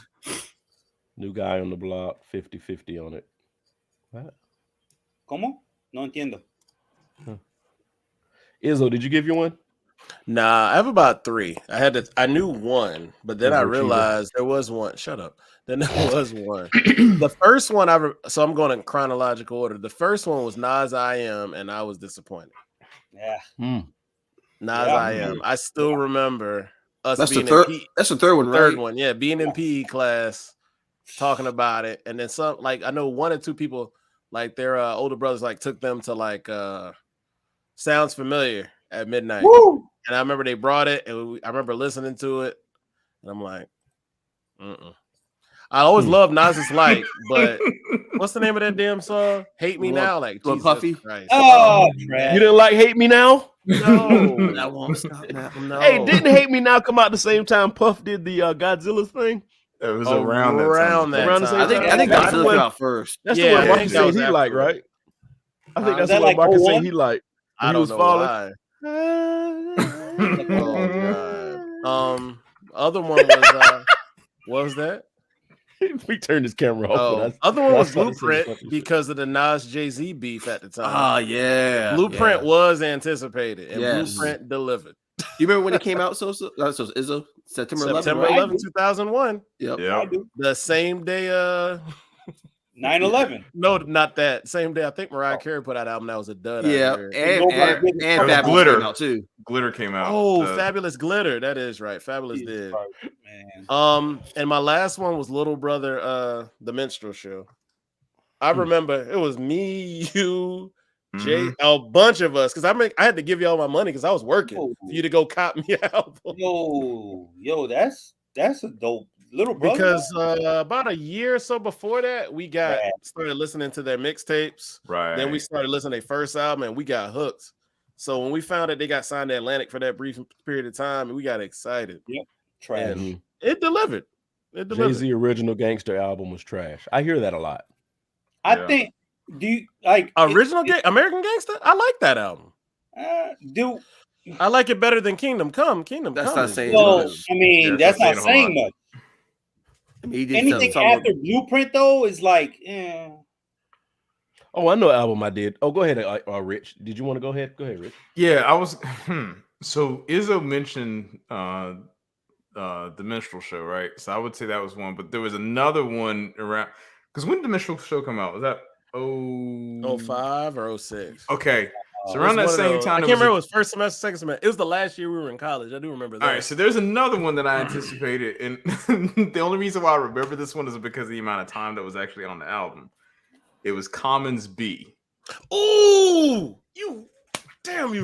New Guy on the Block, 50-50 on it. What? ¿Cómo? No entiendo. Izzo, did you give you one? Nah, I have about 3. I knew one, but then I realized there was one. Shut up. Then there was one. The first one so I'm going in chronological order. The first one was Nas I Am, and I was disappointed. Yeah. Nas I Am. I still remember us that's being the third. in That's the third one, right? Third one, yeah. Being in PE class, talking about it, and then some. Like I know 1 or 2 people, like their older brothers, like took them to like Sounds Familiar at midnight. Woo! And I remember they brought it, and I remember listening to it, and I'm like, I always love Nas's Light, but what's the name of that damn song? Hate Me Now, like Jesus Puffy. Christ. Oh, you didn't like Hate Me Now? No, that won't stop now. No. Hey, didn't Hate Me Now come out the same time Puff did the Godzilla thing? It was around that time. I think Godzilla came out first. That's the one Bucky said he liked, right? I think that's the one Bucky said he liked. I don't know why. Oh, God. other one was what was that? We turned his camera off. Other one was started saying Blueprint because of the Nas Jay-Z beef at the time. Oh yeah, Blueprint was anticipated, and Yes. Blueprint delivered. You remember when it came out? So Izzo, September 11th. September Right? 11, 2001. Yep. Yeah. The same day. 9/11. No, not that same day. I think Mariah Carey put out an album that was a dud. Yeah, out here. and Fabulous Glitter. came out too. Glitter came out. Oh, Fabulous Glitter. That is right. Fabulous did. Man. And my last one was Little Brother, The Minstrel Show. I remember it was me, you, Jay, a bunch of us. Because I had to give you all my money because I was working for you to go cop me an album. Yo, that's a dope Little Brother. Because about a year or so before that, we started listening to their mixtapes. Right. Then we started listening to their first album, and we got hooked. So when we found that they got signed to Atlantic for that brief period of time, we got excited. Yep. Trash. And it delivered. Jay-Z original gangster album was trash. I hear that a lot. I think. Do you like American Gangster? I like that album. I like it better than Kingdom Come. That's not saying Well, much. I mean, that's not saying much. I mean, he did Anything something- after Blueprint though is like, Oh, I know album I did. Oh, go ahead, Rich. Did you want to go ahead? Go ahead, Rich. Yeah, I was. So Izzo mentioned the Minstrel Show, right? So I would say that was one, but there was another one around. Because when did the Minstrel Show come out? Was that 05 or 06? Okay, so around that same time, I can't remember. It was first semester, second semester. It was the last year we were in college. I do remember that. All right, so there's another one that I anticipated, and the only reason why I remember this one is because of the amount of time that was actually on the album. It was Common's B. Ooh, you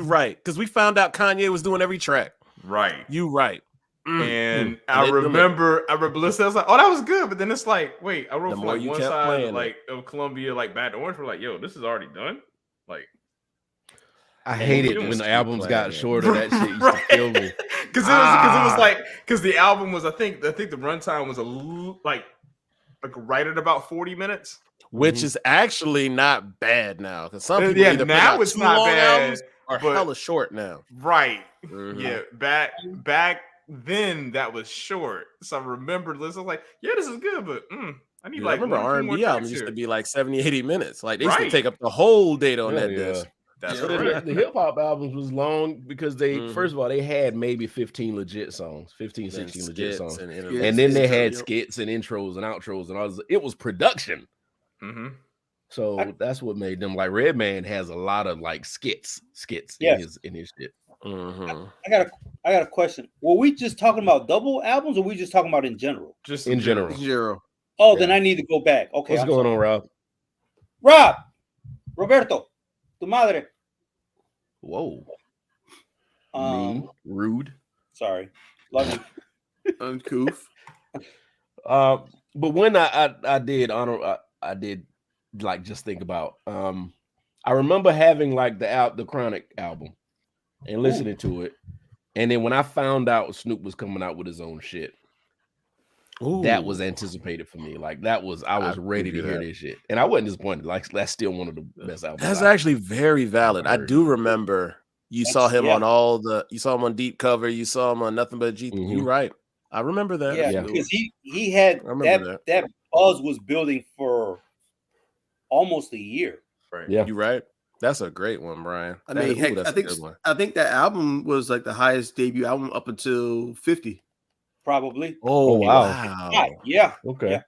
right. Because we found out Kanye was doing every track. Right. You right. And I remember listening. I was like, "Oh, that was good," but then it's like, "Wait, I wrote The for more like you one kept side, playing like of Columbia, like Bad to Orange." We're like, "Yo, this is already done." Like, I hate it when the albums got shorter. That shit used to kill me. Because it was like the album was I think the runtime was like right at about 40 minutes, which is actually not bad now. Because some people either now put out it's too not long bad, albums or but- hella short now. right? Yeah, back then that was short. So I remember listening like, "Yeah, this is good," but I need Dude, like I remember one or two more R&B albums tracks used here. to be like 70, 80 minutes. Like they used to Right. take up the whole date on Yeah, that yeah. disc. That's But correct. the hip hop albums was long because they first of all they had maybe 15 legit songs, 15, 16 legit songs. And And then they had skits and intros and outros and all this. It was production. Mm-hmm. So that's what made them like Redman has a lot of like skits Yes. in his shit. I got a question. Were we just talking about double albums, or were we just talking about in general? Just In general. Zero. Oh, then I need to go back. Okay, What's going on, Rob? Roberto, tu madre. Whoa. Mean, rude. Sorry, love you. Uncouth. But when I did I did like just think about I remember having like the Chronic album and listening to it, and then when I found out Snoop was coming out with his own shit, that was anticipated for me. Like I was ready to hear this shit, and I wasn't disappointed. Like that's still one of the best albums. That's actually very valid. I do remember you saw him on you saw him on Deep Cover, you saw him on Nothing But G. You're right. I remember that. Yeah, because he had that buzz was building for almost a year. Right. Yeah, you're right. That's a great one, Brian. I mean, heck, I think that album was like the highest debut album up until 50. Probably. Oh wow. Yeah. Okay. Yeah.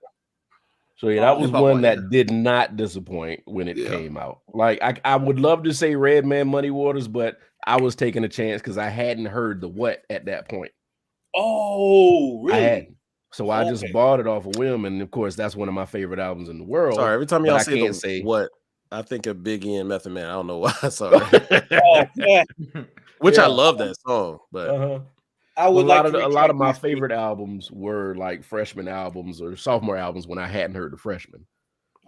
So yeah, that was one that did not disappoint when it came out. Like I would love to say Redman Muddy Waters, but I was taking a chance because I hadn't heard the what at that point. Oh, really? I hadn't. So I just bought it off a whim, and of course that's one of my favorite albums in the world. Sorry, every time y'all say what I think of Biggie and Method Man. I don't know why. Sorry. Which I love that song, but I would a lot of my favorite albums were like freshman albums or sophomore albums when I hadn't heard the freshman.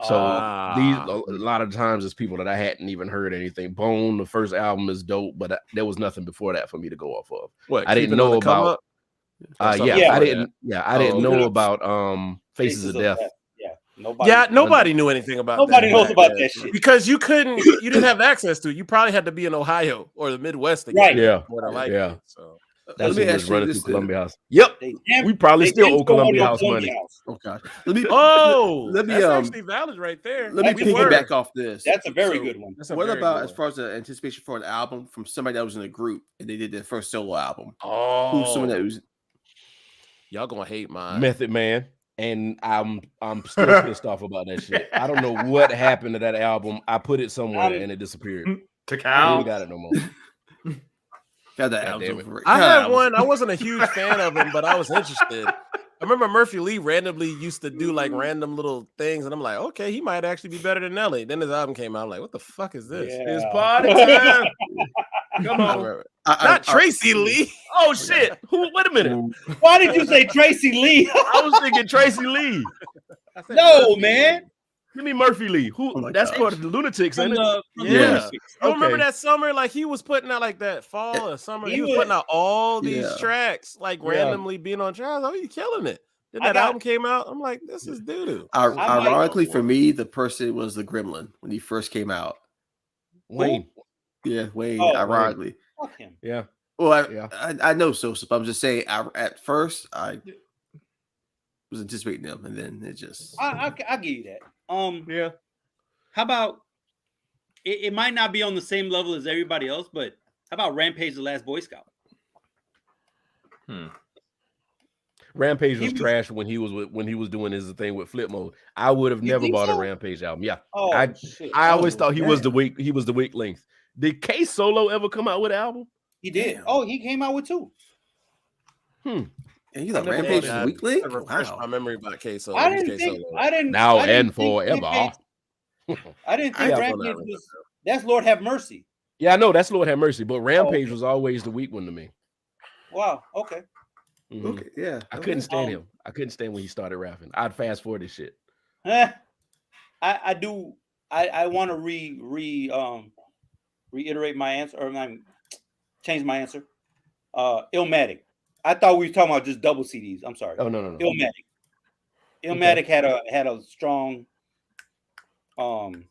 So a lot of times it's people that I hadn't even heard anything. Bone, the first album is dope, but there was nothing before that for me to go off of. What I didn't know about. I didn't know about Faces of Death. Nobody knew anything about Nobody knows about that shit. Because you didn't have access to it. You probably had to be in Ohio or the Midwest to get it. So That's me what ask was you running this through then. Columbia House. Yep. We probably still owe Columbia House money. Oh gosh. Let me that's actually valid right there. let me piggyback off this. That's a very good one. What about as far as the anticipation for an album from somebody that was in a group and they did their first solo album? Who's someone that was y'all gonna hate mine? Method Man. And I'm still pissed off about that shit. I don't know what happened to that album. I put it somewhere and it disappeared. To I Cal. ain't got it no more. got that God damn album? I had one. I wasn't a huge fan of him, but I was interested. I remember Murphy Lee randomly used to do like random little things, and I'm like, okay, he might actually be better than Nelly. Then his album came out. I'm like, what the fuck is this? Yeah. It's party time. Come on. Not Tracy Lee. Oh shit. Who? Wait a minute. Why did you say Tracy Lee? I was thinking Tracy Lee. No, man. Give me Murphy Lee. Who? Oh my That's God. part of the Lunatics, ain't it? Yeah. I remember Okay. that summer, like he was putting out like that fall or summer. He was putting out all these tracks, like randomly being on tracks. Oh, you killing it. Then that album came out. I'm like, this is doo-doo. Ironically, for me, the person was the Gremlin when he first came out. Wayne. Yeah, Wayne. Oh, ironically, Fuck him. Yeah. well, I know so. I'm just saying. At first, I was anticipating them, and then it just. I'll give you that. Yeah. How about it might not be on the same level as everybody else, but how about Rampage the Last Boy Scout? Rampage was trash when he was doing his thing with Flip Mode. I would have never bought a Rampage album. Yeah. Oh, I always thought he was the weak length. Did K Solo ever come out with an album? He did. Damn. Oh, he came out with 2. And you thought Rampage was weak link? Wow. My memory about K Solo. I didn't now I didn't and forever. I didn't think Rampage was. That's Lord Have Mercy. Yeah, I know that's Lord Have Mercy, but Rampage was always the weak one to me. Wow. Okay. Mm-hmm. Okay. Yeah. I couldn't stand him. I couldn't stand when he started rapping. I'd fast forward this shit. I do. I want to reiterate my answer or change my answer. Illmatic. I thought we were talking about just double CDs. I'm sorry. Oh no. Illmatic. Illmatic had a strong and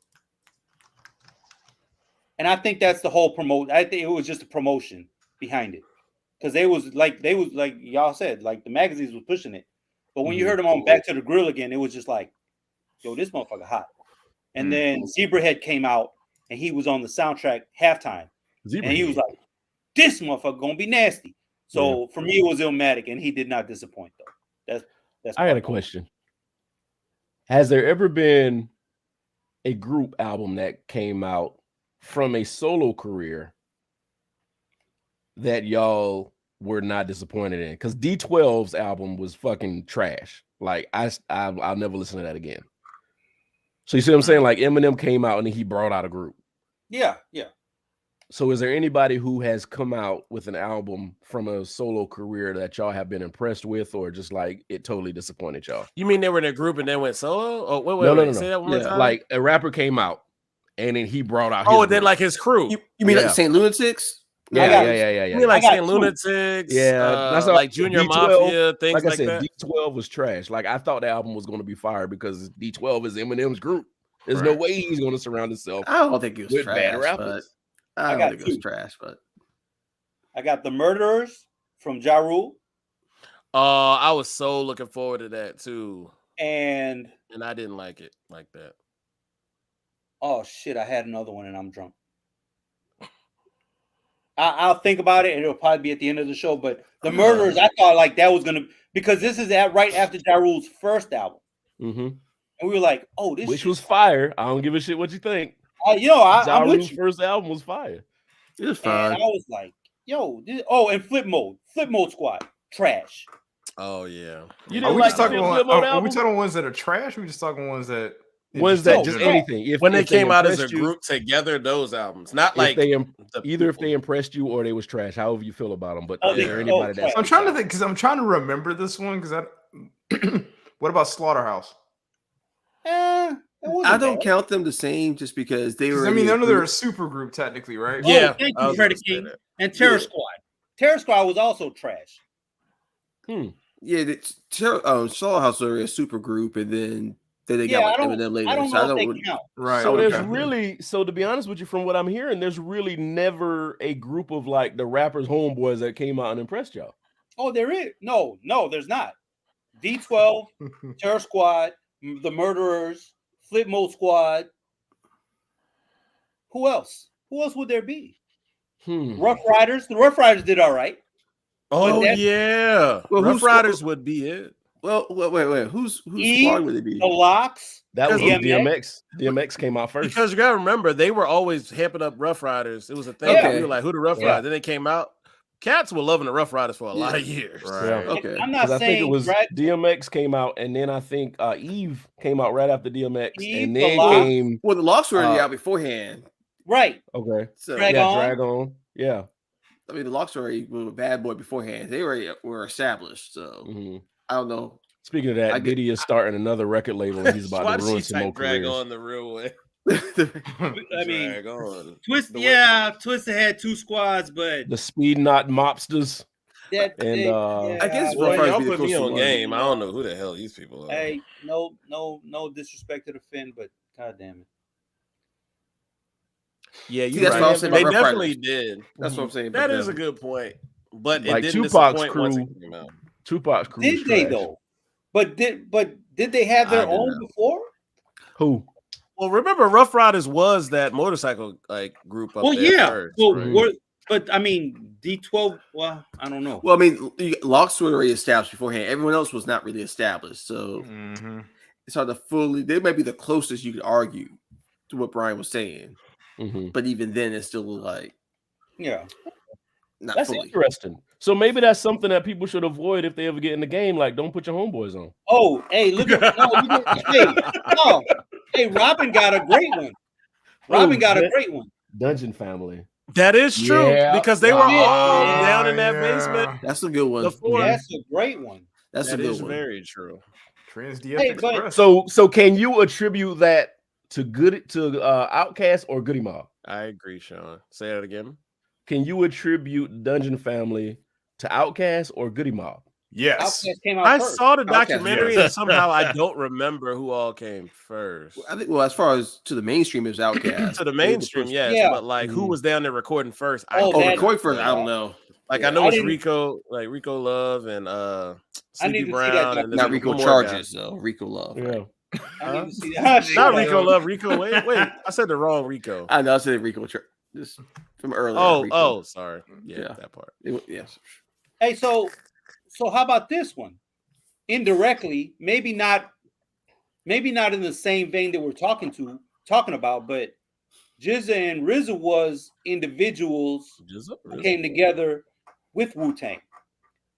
I think that's the whole promote. I think it was just a promotion behind it. Because they was like y'all said, like the magazines was pushing it. But when you heard them on Back to the Grill again, it was just like, yo, this motherfucker hot. And then Zebrahead came out and he was on the soundtrack halftime. And he was like, this motherfucker gonna be nasty. So for me, it was Illmatic, and he did not disappoint though. That's I got a question. Has there ever been a group album that came out from a solo career that y'all were not disappointed in? Because D12's album was fucking trash. Like I'll never listen to that again. So you see what I'm saying? Like Eminem came out and he brought out a group. Yeah. So is there anybody who has come out with an album from a solo career that y'all have been impressed with, or just like it totally disappointed y'all? You mean they were in a group and then went solo? Oh, wait. No. Say that one more time. Like a rapper came out and then he brought out. Oh, and then like his crew. You mean like the St. Lunatics? Yeah. You mean like St. Lunatics? Yeah, that's like Junior D12, Mafia, things like I like said, that. D12 was trash. Like I thought the album was going to be fire because D12 is Eminem's group. There's no way he's going to surround himself. I don't think it was with trash, bad rappers. I don't think it was trash, but I got The Murderers from Ja Rule. I was so looking forward to that too. And I didn't like it like that. Oh shit, I had another one and I'm drunk. I'll think about it and it'll probably be at the end of the show. But The Murderers, I thought like that was gonna, because this is right after Ja Rule's first album. Mm-hmm. And we were like, oh, this which was fire. I don't give a shit what you think. I'm Ja with Rule's you. first album was fire. it was fine. And I was like, yo, and Flip Mode Squad, trash. Oh yeah. You Are didn't we like just talking the about? Flip Mode Are we album? talking ones that are trash? Or are we just talking ones that Just No, anything. When they came out as a impressed you, group together, those albums, not like if they impressed you or they was trash, however you feel about them. But is there anybody that's I'm trying to think because I'm trying to remember this one because what about Slaughterhouse? I don't count them the same just because they were. I mean, I know they're a super group technically, right? Yeah. Thank I you, was Freddie gonna say King. that. And Terror Squad. Terror Squad was also trash. Yeah, Slaughterhouse are a super group, and then Then they Yeah, got I like Eminem later. don't know So if they count. Right. So okay. there's really, so to be honest with you, from what I'm hearing, there's really never a group of like the rappers homeboys that came out and impressed y'all. Oh, there is. No, there's not. D12, Terror Squad, the Murderers, Flip Mode Squad. Who else? Who else would there be? Rough Riders. The Rough Riders did all right. Oh yeah, Well, Rough Riders would be it. Well, wait. Whose Eve, squad would it be? The Locks. That was DMX. DMX. DMX came out first. Because you gotta remember, they were always hamping up Rough Riders. It was a thing. Okay. We were like, who the Rough Riders? Then they came out. Cats were loving the Rough Riders for a lot of years. Right. Yeah. Okay. I'm not I think saying it was DMX came out, and then I think Eve came out right after DMX, Eve, and The then Locks. came Well, the Locks were already out beforehand. right. okay, So Drag yeah, On. Drag On, yeah. I mean, the Locks already were a Bad Boy beforehand. They already were established. So Mhm. I don't know. Speaking of that, I get- Diddy is starting another record label, and he's Why about to did ruin she some more type Drag careers. On the real way? I mean, Drag On. Twist. The way- Yeah, Twisted had two squads, but The Speed Knot Mobsters. that And, I guess Well, Rough Riders y'all be the put me closest on one. game. I don't know who the hell these people are. hey, no disrespect to the Finn, but god damn it. Yeah, See, you that's right. what I'm saying They about Rough definitely Riders. did. That's what I'm saying. That about is a them. good point. But Like it didn't Tupac's disappoint once crew. it came out. Tupac's crew. Did was they trash. though? But did they have their I did own not. before? Who? Well, remember, Rough Riders was that motorcycle like group up Well, there yeah. first. Well, right? but I mean, D12. Well, I don't know. Well, I mean, Locks were already established beforehand. Everyone else was not really established. So Mhm. it's hard to fully. They might be the closest you could argue to what Brian was saying. Mhm. But even then, it's still like Yeah. not That's fully. interesting. So maybe that's something that people should avoid if they ever get in the game. Like, don't put your homeboys on. Oh, hey, look at hey, Robin got a great one. Robin got a great one. Dungeon Family. That is true Yeah. because they were Yeah. all down in that Yeah. basement. That's a good one. The four. That's a great one. That's a That good is one. very true. Trans DF Hey, but- Express. So can you attribute that to Outkast or Goody Mob? I agree, Sean. Say that again. Can you attribute Dungeon Family to Outkast or Goody Mob? Yes. Outkast came out I first. saw the Outkast, documentary yes. and somehow I don't remember who all came first. I think. Well, as far as to the mainstream, it was Outkast. To the mainstream, yes, Yeah. but like who Mhm. was down there recording first? I Oh, Oh, can't- that- McCoy first. I don't know. like yeah, I know I it's didn't- Rico, like Rico Love and I Sleepy need to see that Brown, and documentary. Not there's Rico one more guy. Charges though. Rico Love. Yeah. Right? I need to see that. Not Rico Love, Rico. Wait, I said the wrong Rico. I know. I said Rico. Just from earlier. Oh, Rico. sorry. Yeah, Yeah. that part. Yes. Hey, so how about this one? Indirectly, maybe not in the same vein that we're talking about, but Jizza and RZA was individuals who came together with Wu-Tang.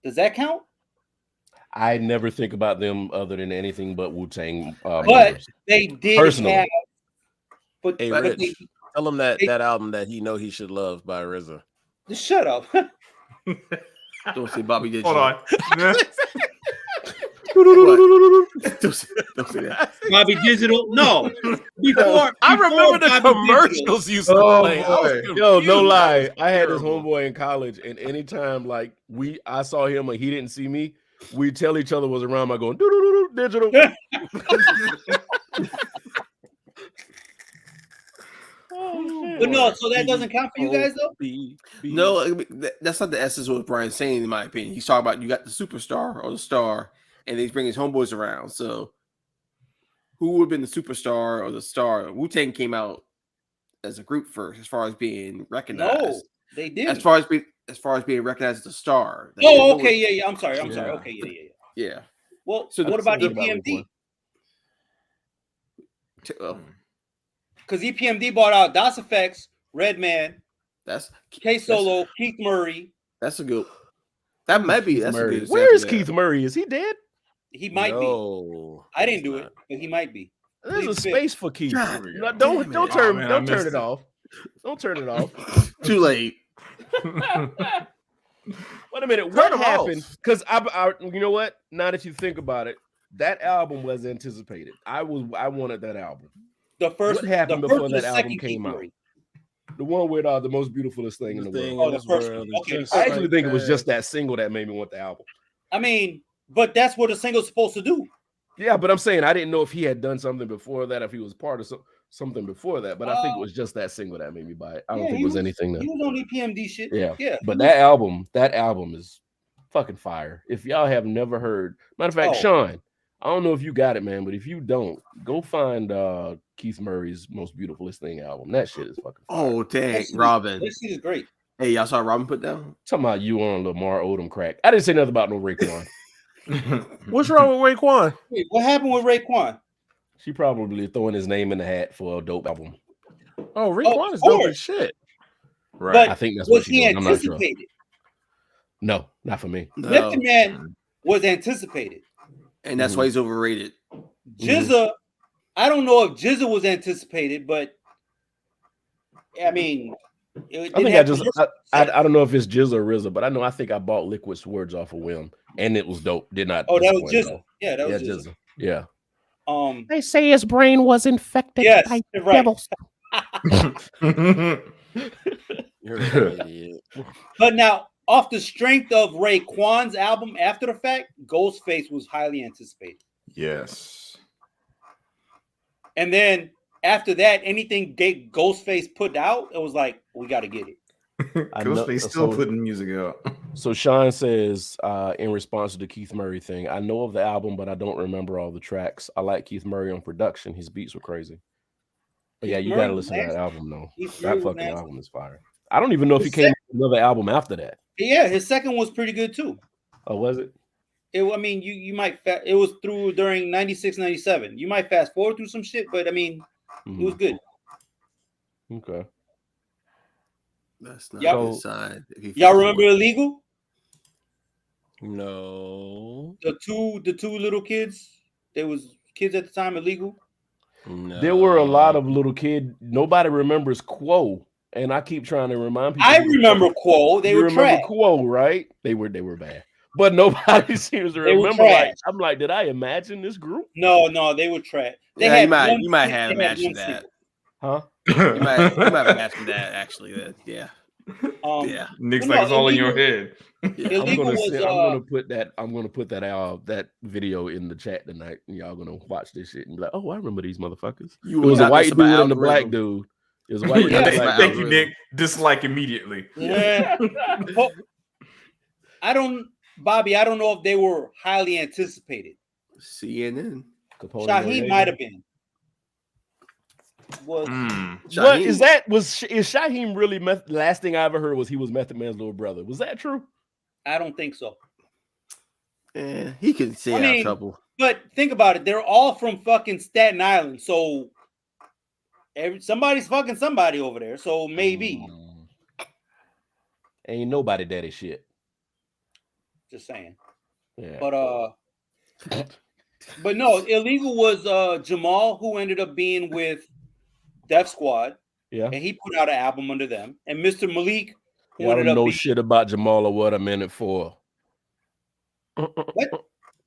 Does that count? I never think about them other than anything but Wu-Tang. But members. they did Personally. have. But, Hey, but Rich, they, tell him that album that he know he should love by RZA. shut up. Don't say Bobby did. Hold on. Don't say that. Bobby Digital. No. Before I remember the Bobby commercials used to Oh play. I was boy. Yo, no confused. lie. I had this Terrible. homeboy in college, and anytime like I saw him and he didn't see me, we tell each other was around. I going digital. Oh, But no, so that doesn't count for you guys though. No, I mean, that's not the essence of what Brian's saying, in my opinion. He's talking about you got the superstar or the star, and he's bringing his homeboys around. So, who would have been the superstar or the star? Wu-Tang came out as a group first, as far as being recognized. No, they did. As far as being recognized as a star. Oh, okay, yeah. I'm sorry. Yeah. Okay, yeah. Yeah. Well, So what about think about it, EPMD? Well, Because EPMD bought out Das Effects, Redman, that's K Solo, Keith Murray. that's a good. That might be. That's a Murray. good. Where is example Keith Murray? Is he dead? He might be. No, I didn't do it's it, but he might be. There's a Please fit. space for Keith. God No, damn don't it. don't Oh, turn man, I don't turn missed it it. off. Don't turn it off. there. Too late. Wait a minute. Turn What him happened? off. Because I, you know what? Now that you think about it, that album was anticipated. I wanted that album. The first, What happened the before first that and album second came Keith out? Murray. The one with the most beautifulest thing in the thing world. Oh, the first one. Okay. I actually think it was just that single that made me want the album. I mean, but that's what a single's supposed to do. Yeah, but I'm saying I didn't know if he had done something before that, if he was part of something before that. But I think it was just that single that made me buy it. I don't think it was anything that. He was on EPMD shit. Yeah, yeah. But that album is fucking fire. If y'all have never heard, matter of fact, Sean, I don't know if you got it, man, but if you don't, go find Keith Murray's Most Beautifulest Thing album. That shit is fucking fire. Oh, dang, Robin. That shit is great. Hey, y'all saw Robin put down? Talking about you on Lamar Odom crack. I didn't say nothing about no Raekwon. What's wrong with Raekwon? Wait, what happened with Raekwon? She probably throwing his name in the hat for a dope album. Oh, Raekwon is dope as shit. Right. But I think that's what she's doing. I'm not sure. anticipated? No, not for me. No. Method Man was anticipated. And that's why he's overrated. Jizza, I don't know if Jizza was anticipated, but I mean, I don't know if it's Jizza or RZA, but I think I bought Liquid Swords off a whim, and it was dope. Did not. Oh, that was Jizza. Yeah, that was Jizza. Yeah. They say his brain was infected by devils. You're an idiot. But now, off the strength of Raekwon's album after the fact, Ghostface was highly anticipated. Yes. And then after that, anything Ghostface put out, it was like, we got to get it. Ghostface still putting music out. So Sean says, in response to the Keith Murray thing, I know of the album, but I don't remember all the tracks. I like Keith Murray on production. His beats were crazy. But yeah, you got to listen to that album, though. That fucking album is fire. I don't even know if he came with another album after that. Yeah, his second was pretty good, too. Oh, was it? I mean, you might, it was through during 96, 97. You might fast forward through some shit, but I mean, it was good. Okay. That's not a good sign. Y'all remember Illegal? No. The two little kids. There was kids at the time. Illegal. No. There were a lot of little kid. Nobody remembers Quo, and I keep trying to remind people. I remember Quo. They were trash. Quo, right? They were bad, but nobody seems to remember. Like, I'm like, did I imagine this group? No, they were trash. You might have imagined that. Huh? You might have imagined that actually. Yeah. Yeah. Nick's like it's all in your head. Yeah. I'm gonna put that video in the chat tonight, and y'all gonna watch this shit and be like, "Oh, I remember these motherfuckers." It was a white dude and a black dude. It was a white dude. Thank you, Nick. Dislike immediately. Yeah. Bobby, I don't know if they were highly anticipated. CNN. Shaheem might have been. What is that? Is Shaheem really last thing I ever heard was he was Method Man's little brother? Was that true? I don't think so. Yeah, he can stay out of trouble. But think about it. They're all from fucking Staten Island. So somebody's fucking somebody over there. So maybe. Ain't nobody daddy shit. Just saying. Yeah. But no, Illegal was Jamal, who ended up being with Def Squad. Yeah. And he put out an album under them. And Mr. Malik, who I don't know shit about Jamal or what I'm in it for. What?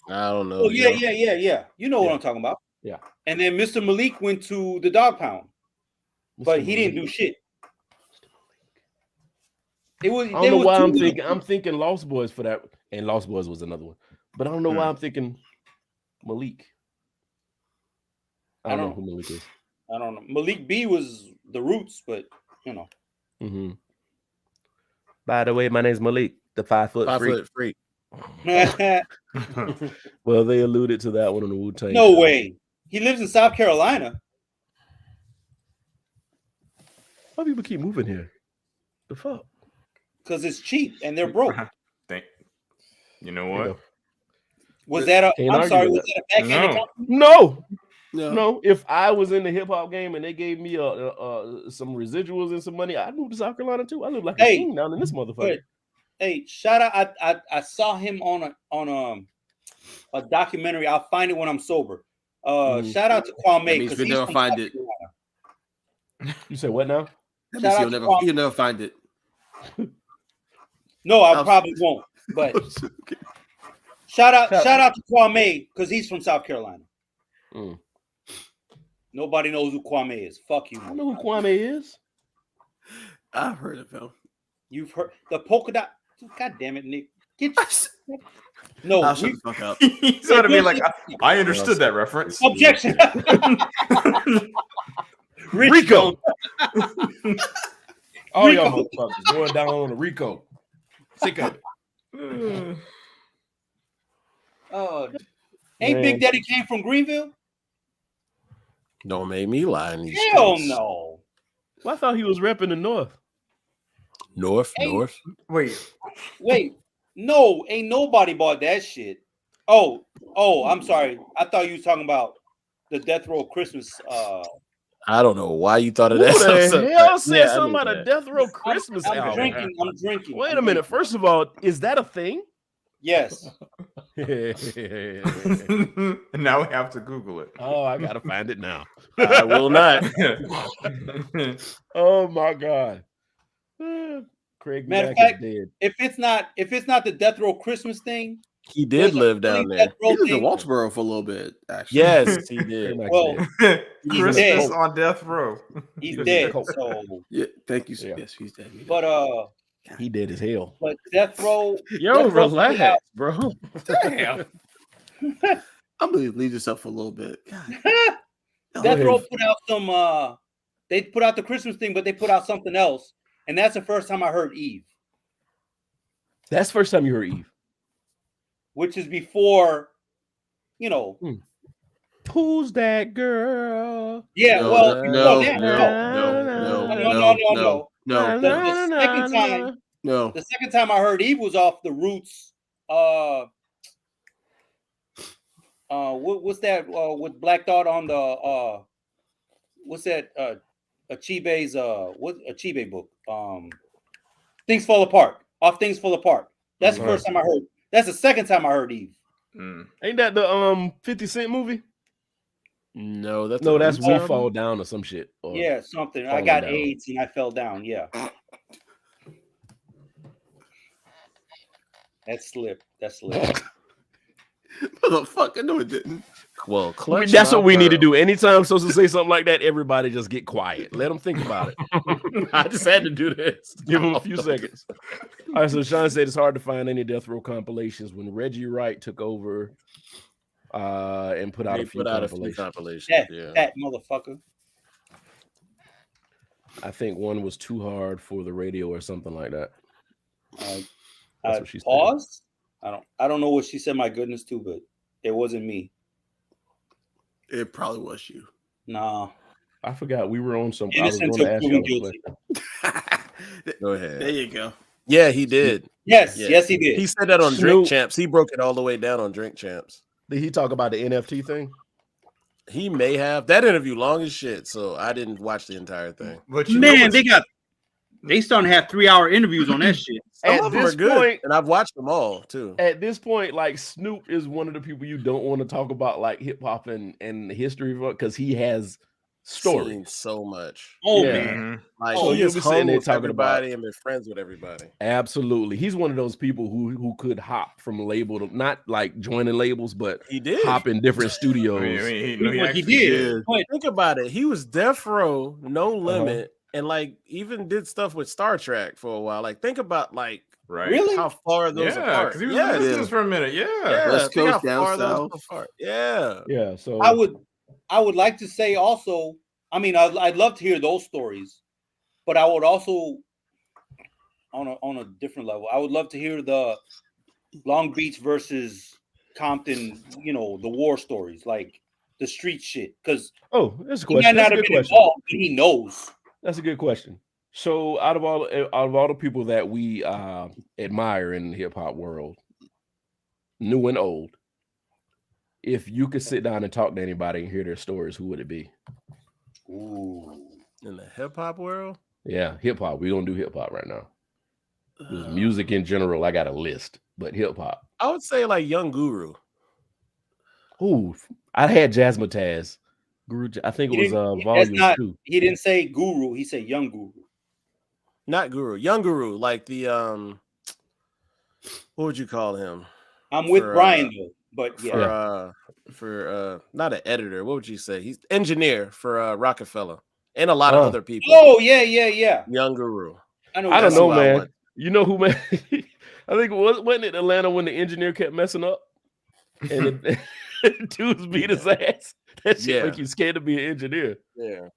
I don't know. Oh, yeah. You know what I'm talking about. Yeah. And then Mr. Malik went to the Dog Pound. But he didn't do shit. I don't know why I'm thinking Lost Boys for that. And Lost Boys was another one. But I don't know why I'm thinking Malik. I don't know who Malik is. I don't know. Malik B was the Roots, but you know. Mm-hmm. By the way, my name's Malik, the 5 foot freak. Well, they alluded to that one on the Wu-Tang. No way. He lives in South Carolina. Why people keep moving here? The fuck? Because it's cheap and they're broke. You know what? Was that a backhand? No. If I was in the hip hop game and they gave me some residuals and some money, I'd move to South Carolina too. I live like a king down in this motherfucker. Hey, shout out! I saw him on a documentary. I'll find it when I'm sober. Shout out to Kwame because he's never find it. You say what now? You'll never find it. No, I probably won't. But shout out to Kwame because he's from South Carolina. Nobody knows who Kwame is. Fuck you. I know who Kwame is. I've heard of him. You've heard the polka dot. God damn it, Nick. No, I'll shut the fuck up. He's gonna be like, I understood that reference. objection. Rico. All y'all Rico. motherfuckers going down on the Rico. Sick of it. Ain't Man. Big Daddy came from Greenville? Don't make me lie in these Hell streets. no. Well, I thought he was repping the North. North. Wait, no, ain't nobody bought that shit. Oh, I'm sorry. I thought you was talking about the Death Row Christmas. I don't know why you thought of Who that. the hell said Yeah, I something knew about a that. Death Row Christmas I'm album? drinking. I'm drinking. Wait I'm a minute. drinking. First of all, is that a thing? Yes. And now we have to Google it. Oh, I gotta find it now. I will not. Oh my god. Craig Matter of Mack is fact, dead. if it's not the Death Row Christmas thing, He did live down there. Death Row He lived in thing, Walterboro for a little bit, actually. Yes, he Craig did. Mack's well, dead. Christmas dead. on death row. he's was dead. cold. So, Yeah, thank you. Yeah. Yes, he's dead. but He dead as hell. Death Row. Yo, Death Row put out- relax, bro. Damn. I'm gonna leave this up for a little bit. God. Death Row put out some. They put out the Christmas thing, but they put out something else, and that's the first time I heard Eve, That's the first time you heard Eve. which is before, you know. Who's that girl? Yeah, No, well, no, that- no, no. The second time, No. the second time I heard Eve was off the Roots. What's that? With Black Thought on the what's that? Achibe's what Achibe book? Things Fall Apart. Off Things Fall Apart. That's the first time I heard. That's the second time I heard Eve. Ain't that the 50 Cent movie? No, that's No, that's We Roots Fall album? Down or some shit. Or- Yeah, something. I Falling got Down. AIDS and I fell down. Yeah. That slipped. Motherfucker, no, it didn't. Well, I mean, Clutch that's what My we need to Pearl. do. Anytime supposed to say something like that, everybody just get quiet. Let them think about it. I just had to do this. Give them a few seconds. All right, so Sean said it's hard to find any Death Row compilations. When Reggie Wright took over and put out They a few put out a few compilations. compilations. Yeah. That motherfucker. I think one was Too Hard for the Radio or something like that. That's what she said. Pause. I don't know what she said. My goodness, too, but it wasn't me. It probably was you. Nah. I forgot we were on some. I was Innocent going to till ask y'all proven a guilty. Go ahead. There you go. Yeah, he did. Yes, Yeah. yes, he did. He said that on Snoop. Drink Champs. He broke it all the way down on Drink Champs. Did he talk about the NFT thing? He may have. That interview long as shit, so I didn't watch the entire thing. But you know Man, what's- they starting to have 3-hour interviews on that shit. Some At of them this are good, point- and I've watched them all too. At this point, like Snoop is one of the people you don't want to talk about like hip hop and the history of it because he has Seen stories. so much. Oh Yeah. man. Mhm. Like So he you'll is be sitting hung there with talking about- everybody and been friends with everybody. Absolutely, he's one of those people who could hop from label to not like joining labels, but He did. hop in different studios. No, He actually did. But Think about it. He was Death Row, No Limit, and like even did stuff with Star Trek for a while. Like think about like Right. Really? how far those Yeah, apart. because he was Yeah, in business for a minute. Yeah. yeah. West think how Coast, down far those south. apart. Yeah. Yeah, so I would like to say also, I mean, I'd love to hear those stories, but I would also, on a different level, I would love to hear the Long Beach versus Compton, you know, the war stories, like the street shit, because Oh, that's a he might question. not That's a have good been question. involved, but he knows. That's a good question. So out of all the people that we admire in the hip hop world, new and old, if you could sit down and talk to anybody and hear their stories, who would it be? Ooh. In the hip hop world, Yeah, hip hop. We don't do hip hop right now. Just music in general, I got a list, but hip hop. I would say like Young Guru. Ooh, I had Jazzmatazz. Guru, I think it was That's volume not. 2. He didn't say guru. He said young guru. Not Guru. Young Guru, like the what would you call him? I'm with For, Brian though, but For yeah. for not an editor. What would you say? He's engineer for Rockefeller and a lot of other people. Oh yeah. Young Guru. I know. I don't That's know, who I man. want. You know who, man? I think wasn't it Atlanta when the engineer kept messing up and the dudes beat his ass. That shit make you scared to be an engineer. Yeah.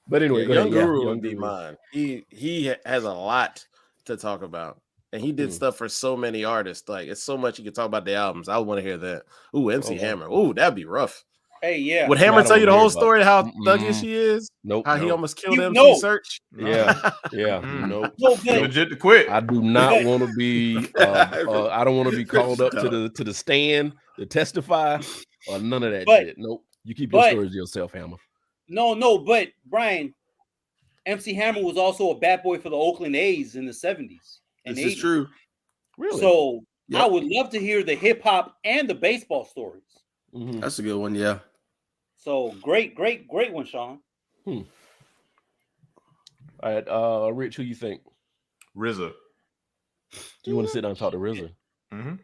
But anyway, go Young ahead. Guru Young would be Guru. mine. He has a lot to talk about. And he did stuff for so many artists. Like it's so much you can talk about the albums. I want to hear that. Ooh, MC Hammer. Ooh, that'd be rough. Hey, yeah. Would Hammer tell you the whole story how thuggish he is? Nope. How he almost killed You MC know. Search? Yeah. Nope. No, but Legit to quit. I do not want to be. I don't want to be called up to the stand to testify or none of that shit. Nope. You keep your stories to yourself, Hammer. No, but Brian, MC Hammer was also a bad boy for the Oakland A's in the 70s. And This is true. Really? So I would love to hear the hip hop and the baseball stories. Mm-hmm. That's a good one. Yeah. So great one, Sean. All right, Rich, who you think? RZA. You want to sit down and talk to RZA? Mm-hmm.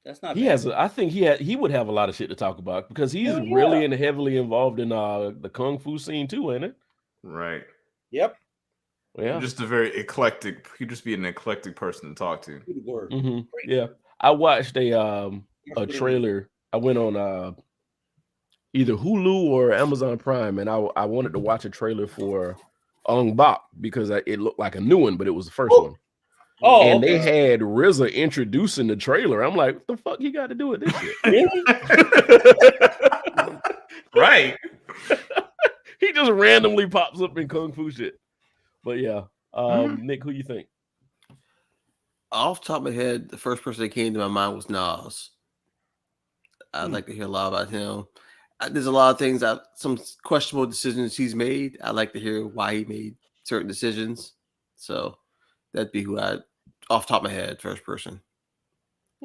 That's not. He bad. has. I think he would have a lot of shit to talk about because he's really and heavily involved in the kung fu scene too, ain't it? Right. Yep. Yeah. Just a very eclectic. He'd just be an eclectic person to talk to. Good word. Mm-hmm. Yeah. I watched a trailer. I went on either Hulu or Amazon Prime, and I wanted to watch a trailer for Ong Bak because it looked like a new one, but it was the first one. Oh, and they had RZA introducing the trailer. I'm like, what the fuck he got to do with this shit? Right. He just randomly pops up in kung fu shit. But yeah, Nick, who you think? Off the top of my head, the first person that came to my mind was Nas. I'd like to hear a lot about him. There's a lot of things, some questionable decisions he's made. I'd like to hear why he made certain decisions. So that'd be who off the top of my head, first person.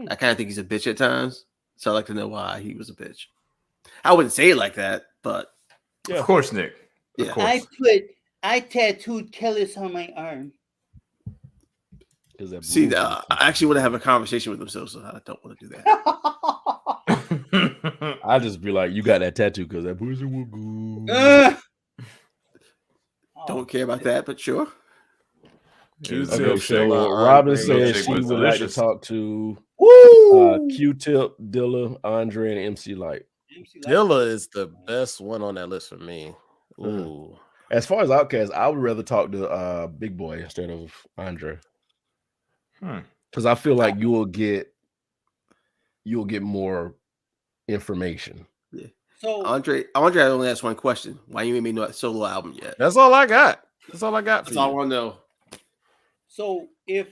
I kind of think he's a bitch at times. So I'd like to know why he was a bitch. I wouldn't say it like that, but. Yeah. Of course, Nick. Of course. I tattooed Kellis on my arm. See, I actually want to have a conversation with him, so I don't want to do that. I just be like, you got that tattoo because that pussy will go. Don't care about that, but sure. Okay, so Robin says she would like to talk to Q-Tip, Dilla, Andre, and MC Light. Dilla is the best one on that list for me. Ooh. As far as Outkast, I would rather talk to Big Boy instead of Andre. Because I feel like you'll get more information. Yeah. So Andre, I only asked one question. Why you ain't made no solo album yet? That's all I got. That's all I got. That's all I want to know. So if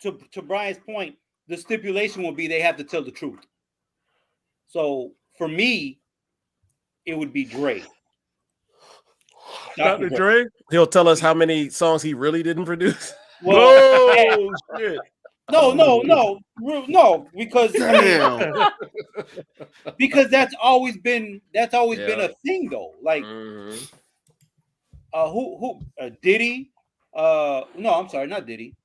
to Brian's point, the stipulation will be they have to tell the truth. So for me, it would be Dre. Dr. Dre? He'll tell us how many songs he really didn't produce. Well, shit. No, because because that's always been a thing though. Like Diddy? No, I'm sorry, not Diddy.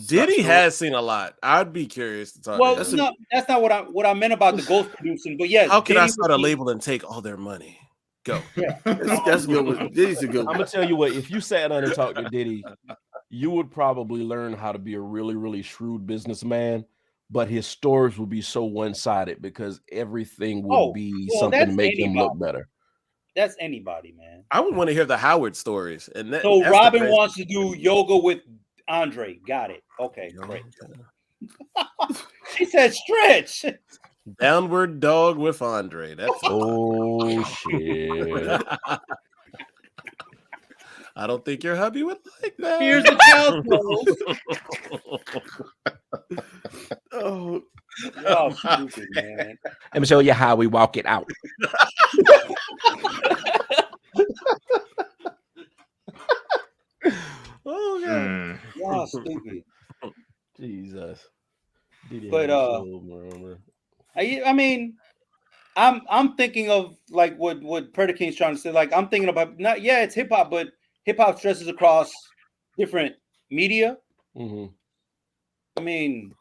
Diddy has seen a lot. I'd be curious to talk. Well, that's not what I meant about the ghost producing. But yes, how can I start a label and take all their money? Go. Yeah. That's a good one. Diddy's a good one. I'm gonna tell you what, if you sat down and talked to Diddy, you would probably learn how to be a really, really shrewd businessman, but his stories will be so one-sided because everything would be something to make him look better. That's anybody, man. I would want to hear the Howard stories. And so Robin wants to do yoga with Andre. Got it. Okay, great. She said stretch. Downward dog with Andre. That's shit. I don't think your hubby would like that. Here's the cow Oh, stupid, man. Let me show you how we walk it out. Oh god. Y'all stupid. Jesus. But I mean, I'm thinking of like what Predator King's trying to say. Like I'm thinking about it's hip hop, but hip hop stresses across different media. Mm-hmm. I mean,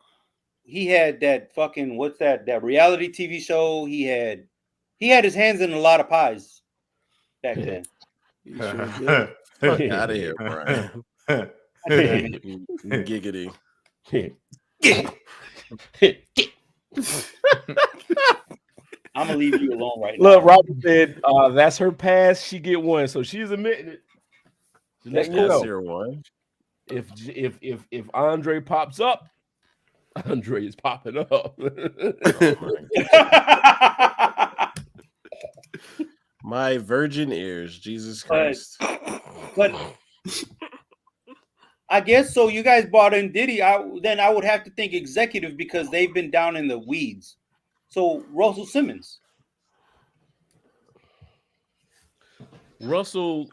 he had that fucking that reality TV show. He had his hands in a lot of pies back then. Fuck out of here, Brian. Giggity. I'm gonna leave you alone right Look, now. Robert said that's her pass. She get one, so she's admitting it. That's Letting you know. 0-1. If Andre pops up, Andre is popping up. My virgin ears, Jesus Christ. But I guess so. You guys brought in Diddy. Then I would have to think executive because they've been down in the weeds. So Russell Simmons. Russell,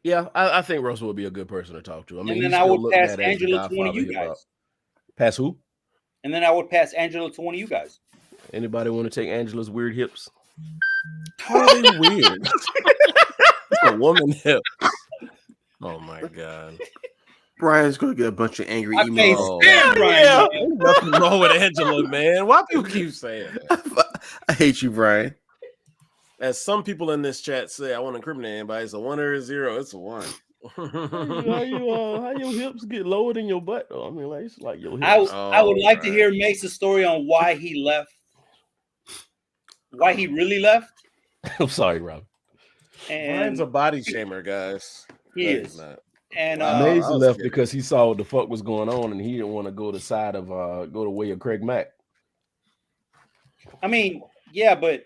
yeah, I think Russell would be a good person to talk to. I mean, And then he's I still would looked pass at as the Angela to one of godfather you of hip-hop. guys. Pass who? And then I would pass Angela to one of you guys. Anybody want to take Angela's weird hips? How are they weird? It's a woman hip. Oh my God. Brian's gonna get a bunch of angry I can't emails. stand Brian. Yeah, ain't nothing wrong with Angela, man. Why people keep saying that? I hate you, Brian. As some people in this chat say, I won't incriminate anybody. It's a 1 or a 0. It's a 1. how your hips get lower than your butt? Though? I mean, like it's like your hips. I would like to hear Mace's story on why he left. Why he really left. I'm sorry, Rob. And Brian's a body shamer, guys. He No, is. he's not. And Mace I was left kidding. because he saw what the fuck was going on, and he didn't want to go the side of go the way of Craig Mack. I mean, yeah, but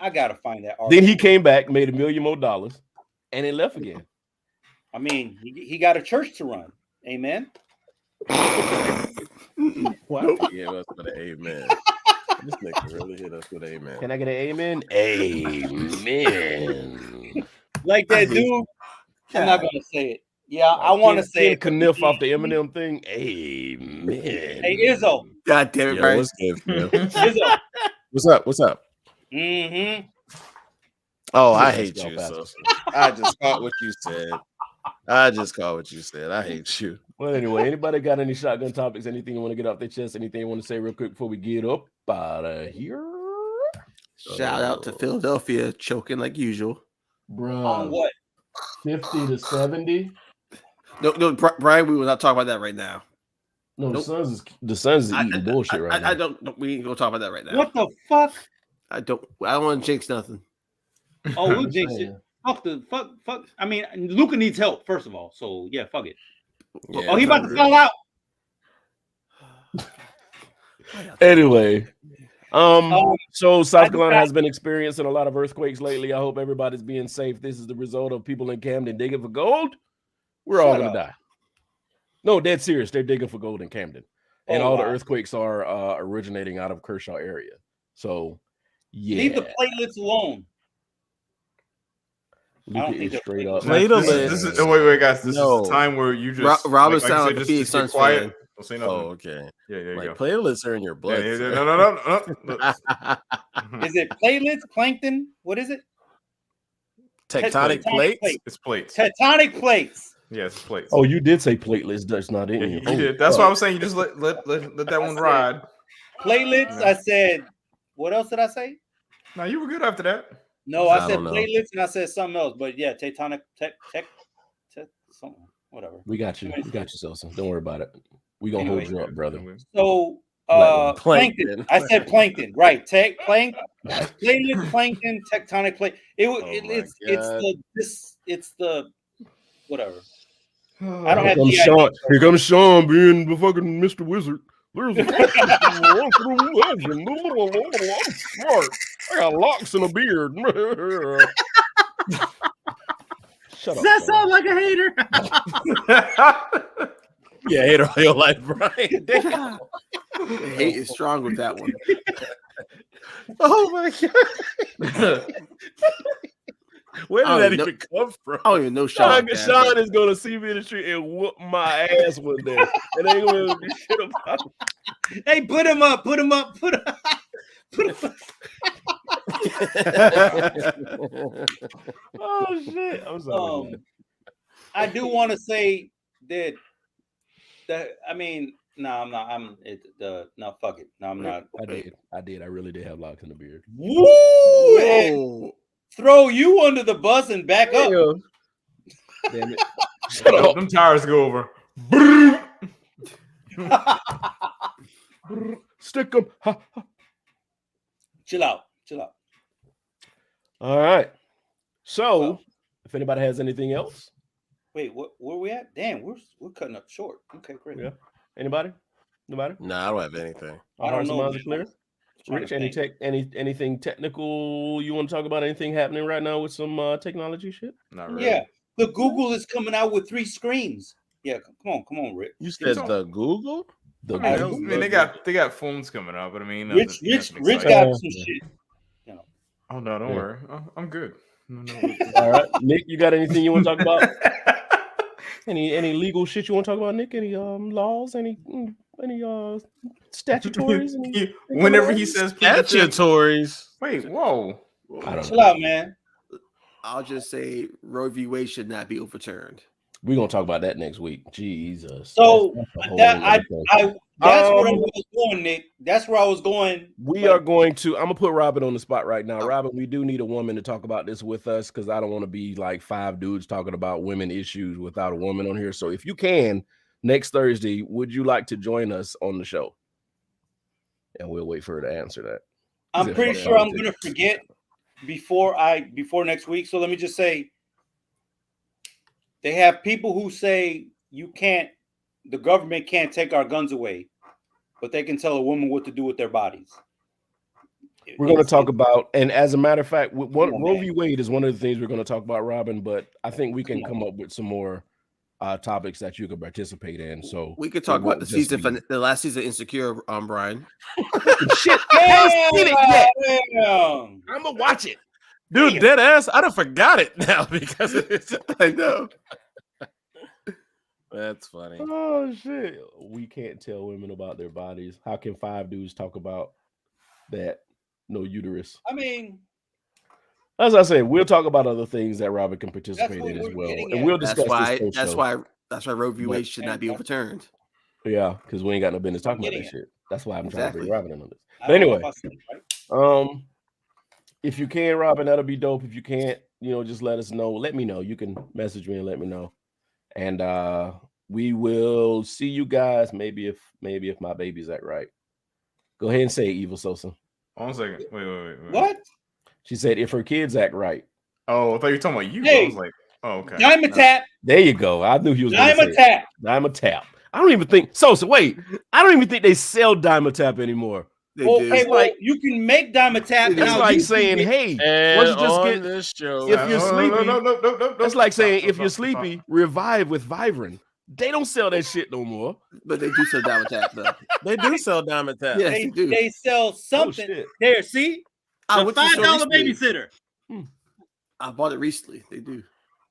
I gotta find that article. Then he came back, made $1 million more, and then left again. I mean, he got a church to run. Amen. Why would he hit us with an amen? This nigga really hit us with an amen. Can I get an amen? Amen. Like that dude. I'm not gonna say it. Yeah, I want to say it. Kniff off the Eminem thing. Amen. Hey, Izzo. God damn it, Yo, Brian. what's good, man? Izzo. What's up? What's up? Mm-hmm. Oh, I Let's hate go you. faster. So I just caught what you said. I hate you. Well, anyway, anybody got any shotgun topics? Anything you want to get off their chest? Anything you want to say real quick before we get up out of here? Shout out to Philadelphia choking like usual. Bro, On what? 50 to 70. No, Brian, we will not talk about that right now. No, Nope. the Suns is eating bullshit right now. I don't. We ain't gonna talk about that right now. What the fuck? I don't want to jinx nothing. Oh, we'll jinx it. Fuck. I mean, Luka needs help, first of all. So yeah, fuck it. Yeah, Oh, he about to fall out. Anyway, so South Carolina I- has been experiencing a lot of earthquakes lately. I hope everybody's being safe. This is the result of people in Camden digging for gold. We're all Shut gonna up. die. No, dead serious. They're digging for gold in Camden, and Oh, all the wow. earthquakes are originating out of Kershaw area. So, yeah, Leave the platelets alone. Luka I don't is think they're straight platelets. up. Platelets. wait, guys. This No. is the time where you just Robert like I sounds said, like a just Phoenix get Suns quiet. fan. Don't say nothing. Oh, okay. Yeah, there you Like go. platelets are in your blood. Yeah, sir. no. Is it platelets? Plankton? What is it? Tectonic plates. It's plates. Tectonic plates. Yeah, it's plates. Oh, you did say platelets. That's not in yeah, here. you Oh, did. That's fuck. why I was saying you just let that one ride. Platelets. I said. What else did I say? No, you were good after that. No, I I said don't know. platelets and I said something else. But yeah, tectonic something. Whatever. We got you. We got you, Selson. Don't worry about it. We gonna Anyway. hold you up, brother. So Plankton. plankton. I said plankton. Right. Platelet, plankton, tectonic plate. It's the whatever. I don't have Here comes the Sean. idea. Here comes Sean being the fucking Mr. Wizard. There's a smart. I got locks and a beard. Shut up. That Sean. sound like a hater? Yeah, hate all your life, Brian. Damn. Hate is strong with that one. Oh my god. Where I did that don't even come from? I don't even know Sean. Sean is gonna see me in the street and whoop my ass one day, and ain't gonna do shit about it. Hey, put him up. Put him up. Put him up. Oh shit! I'm sorry. I do want to say that. I mean, no, I'm not. No, fuck it. No, I'm not. I did. I really did have locks in the beard. Woo! And throw you under the bus and back up. Damn it. Shut up. Them tires go over. Stick them. Chill out. All right. So, if anybody has anything else, wait, where we at? Damn, we're cutting up short. Okay, great. Yeah. Anybody? Nobody? Nah, I don't have anything. I don't know. Clear. Rich, anything technical you want to talk about? Anything happening right now with some technology shit? Not really. Yeah, the Google is coming out with 3 screens. Yeah, come on, Rick. You said the Google? I mean, they got phones coming out, but I mean, Rich got some shit. You know. Oh no, don't worry. I'm good. No. All right, Nick, you got anything you want to talk about? Any legal shit you want to talk about, Nick? Any laws? Any statutories? Whenever he says statutories, wait, whoa, chill out, man. I'll just say Roe v. Wade should not be overturned. We're gonna talk about that next week. Jesus. So that's where I was going, Nick. That's where I was going. We are going to. I'm gonna put Robin on the spot right now. Robin, we do need a woman to talk about this with us because I don't want to be like 5 dudes talking about women issues without a woman on here. So if you can, next Thursday, would you like to join us on the show? And we'll wait for her to answer that. I'm pretty sure I'm gonna forget before next week. So let me just say. They have people who say the government can't take our guns away, but they can tell a woman what to do with their bodies. We're going to talk about, and as a matter of fact, Roe v. Wade is one of the things we're going to talk about, Robin, but I think we can come up with some more topics that you could participate in. So we could talk about the last season Insecure, Brian. Shit, I haven't seen it yet. I'm going to watch it. Dude, dead ass. I done forgot it now because I know. That's funny. Oh shit. We can't tell women about their bodies. How can 5 dudes talk about that? No uterus. I mean, as I said, we'll talk about other things that Robin can participate in as well. And we'll discuss that's why Roe v. Wade should not be overturned. Yeah, because we ain't got no business talking about that shit. That's why I'm trying to bring Robin in on this. But anyway, if you can, Robin, that'll be dope. If you can't, just let us know. Let me know. You can message me and let me know. And we will see you guys. Maybe if my baby's act right. Go ahead and say it, Evil Sosa. 1 second. Wait. What? She said if her kids act right. Oh, I thought you were talking about you. Hey, I was like, oh, okay. Diamond Tap. There you go. I knew he was going to say Tap. Diamond Tap. I don't even think Sosa. Wait, I don't even think they sell Diamond Tap anymore. You can make Diamond Tap. It's like saying, "Hey, why don't you just get this show? If you're sleepy, no. It's like saying if you're sleepy, revive with Vibrant." They don't sell that shit no more. But they do sell Diamond Tap, though. They do sell Diamond Tap. Yes, they do. They sell something. There, see? The $5 babysitter. I bought it recently. They do.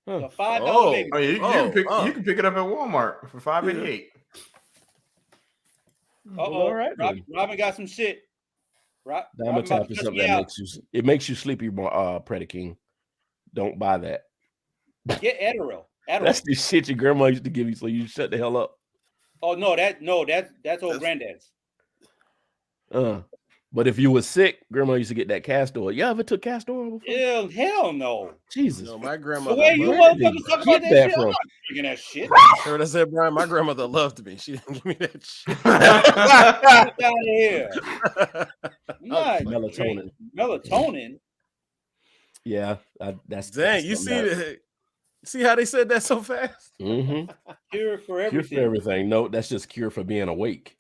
The $5 babysitter. Oh, you can pick it up at Walmart for $5.88. All right. Robin got some shit. Diamond Tap is something that makes you sleepy, Predaking. Don't buy that. Get Adderall. That's the shit your grandma used to give you, so you shut the hell up. Oh that's old granddad's. But if you were sick, grandma used to get that castor oil. You ever took castor oil before? Hell no. Jesus. No, my grandmother. The way you motherfuckers talk about that shit, I'm not drinking that shit. Heard I said, Brian, my grandmother loved me. She didn't give me that shit. Get out of here. Melatonin. Yeah, that's dang. You see how they said that so fast? Mm-hmm. Cure for everything. Cure for everything. No, that's just cure for being awake.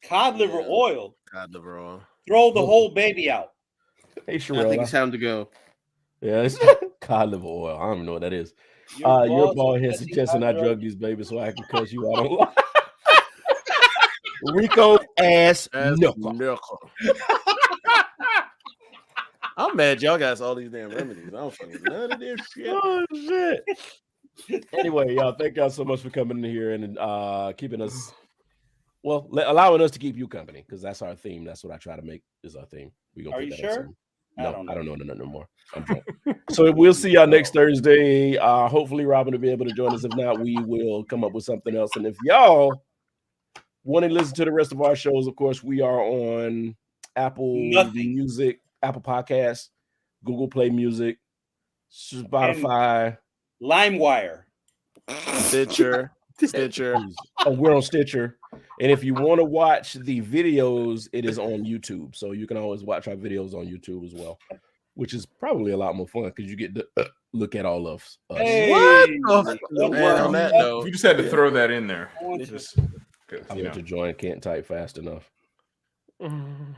Cod liver oil. Cod liver oil. Throw the whole baby out. Hey, Sherelle. I think it's time to go. Yeah, it's cod liver oil. I don't even know what that is. Your bald head suggesting I drug these babies so I can cuss you out on Rico ass knuckle. I'm mad y'all got all these damn remedies. I don't fucking none of this shit. Oh shit. Anyway, y'all, thank y'all so much for coming in here and keeping us, allowing us to keep you company, because that's our theme. That's what I try to make is our theme. Are you sure? No, I don't know no more. I'm drunk. So we'll see y'all next Thursday. Hopefully Robin will be able to join us. If not, we will come up with something else. And if y'all want to listen to the rest of our shows, of course, we are on Apple Music, Apple Podcasts, Google Play Music, Spotify, LimeWire. Stitcher. Oh, we're on Stitcher. And if you want to watch the videos, it is on YouTube. So you can always watch our videos on YouTube as well, which is probably a lot more fun because you get to look at all of us. Hey. What? Man, on that note, You just had to throw that in there. I went to join, can't type fast enough. I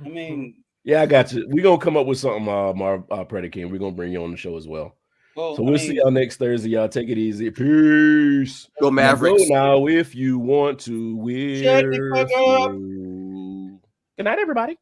mean, yeah, I got you. We're gonna come up with something, Predaking. We're gonna bring you on the show as well. So we'll see y'all next Thursday. Y'all take it easy. Peace. Go Mavericks. Now if you want to. Shut the fuck up. Good night, everybody.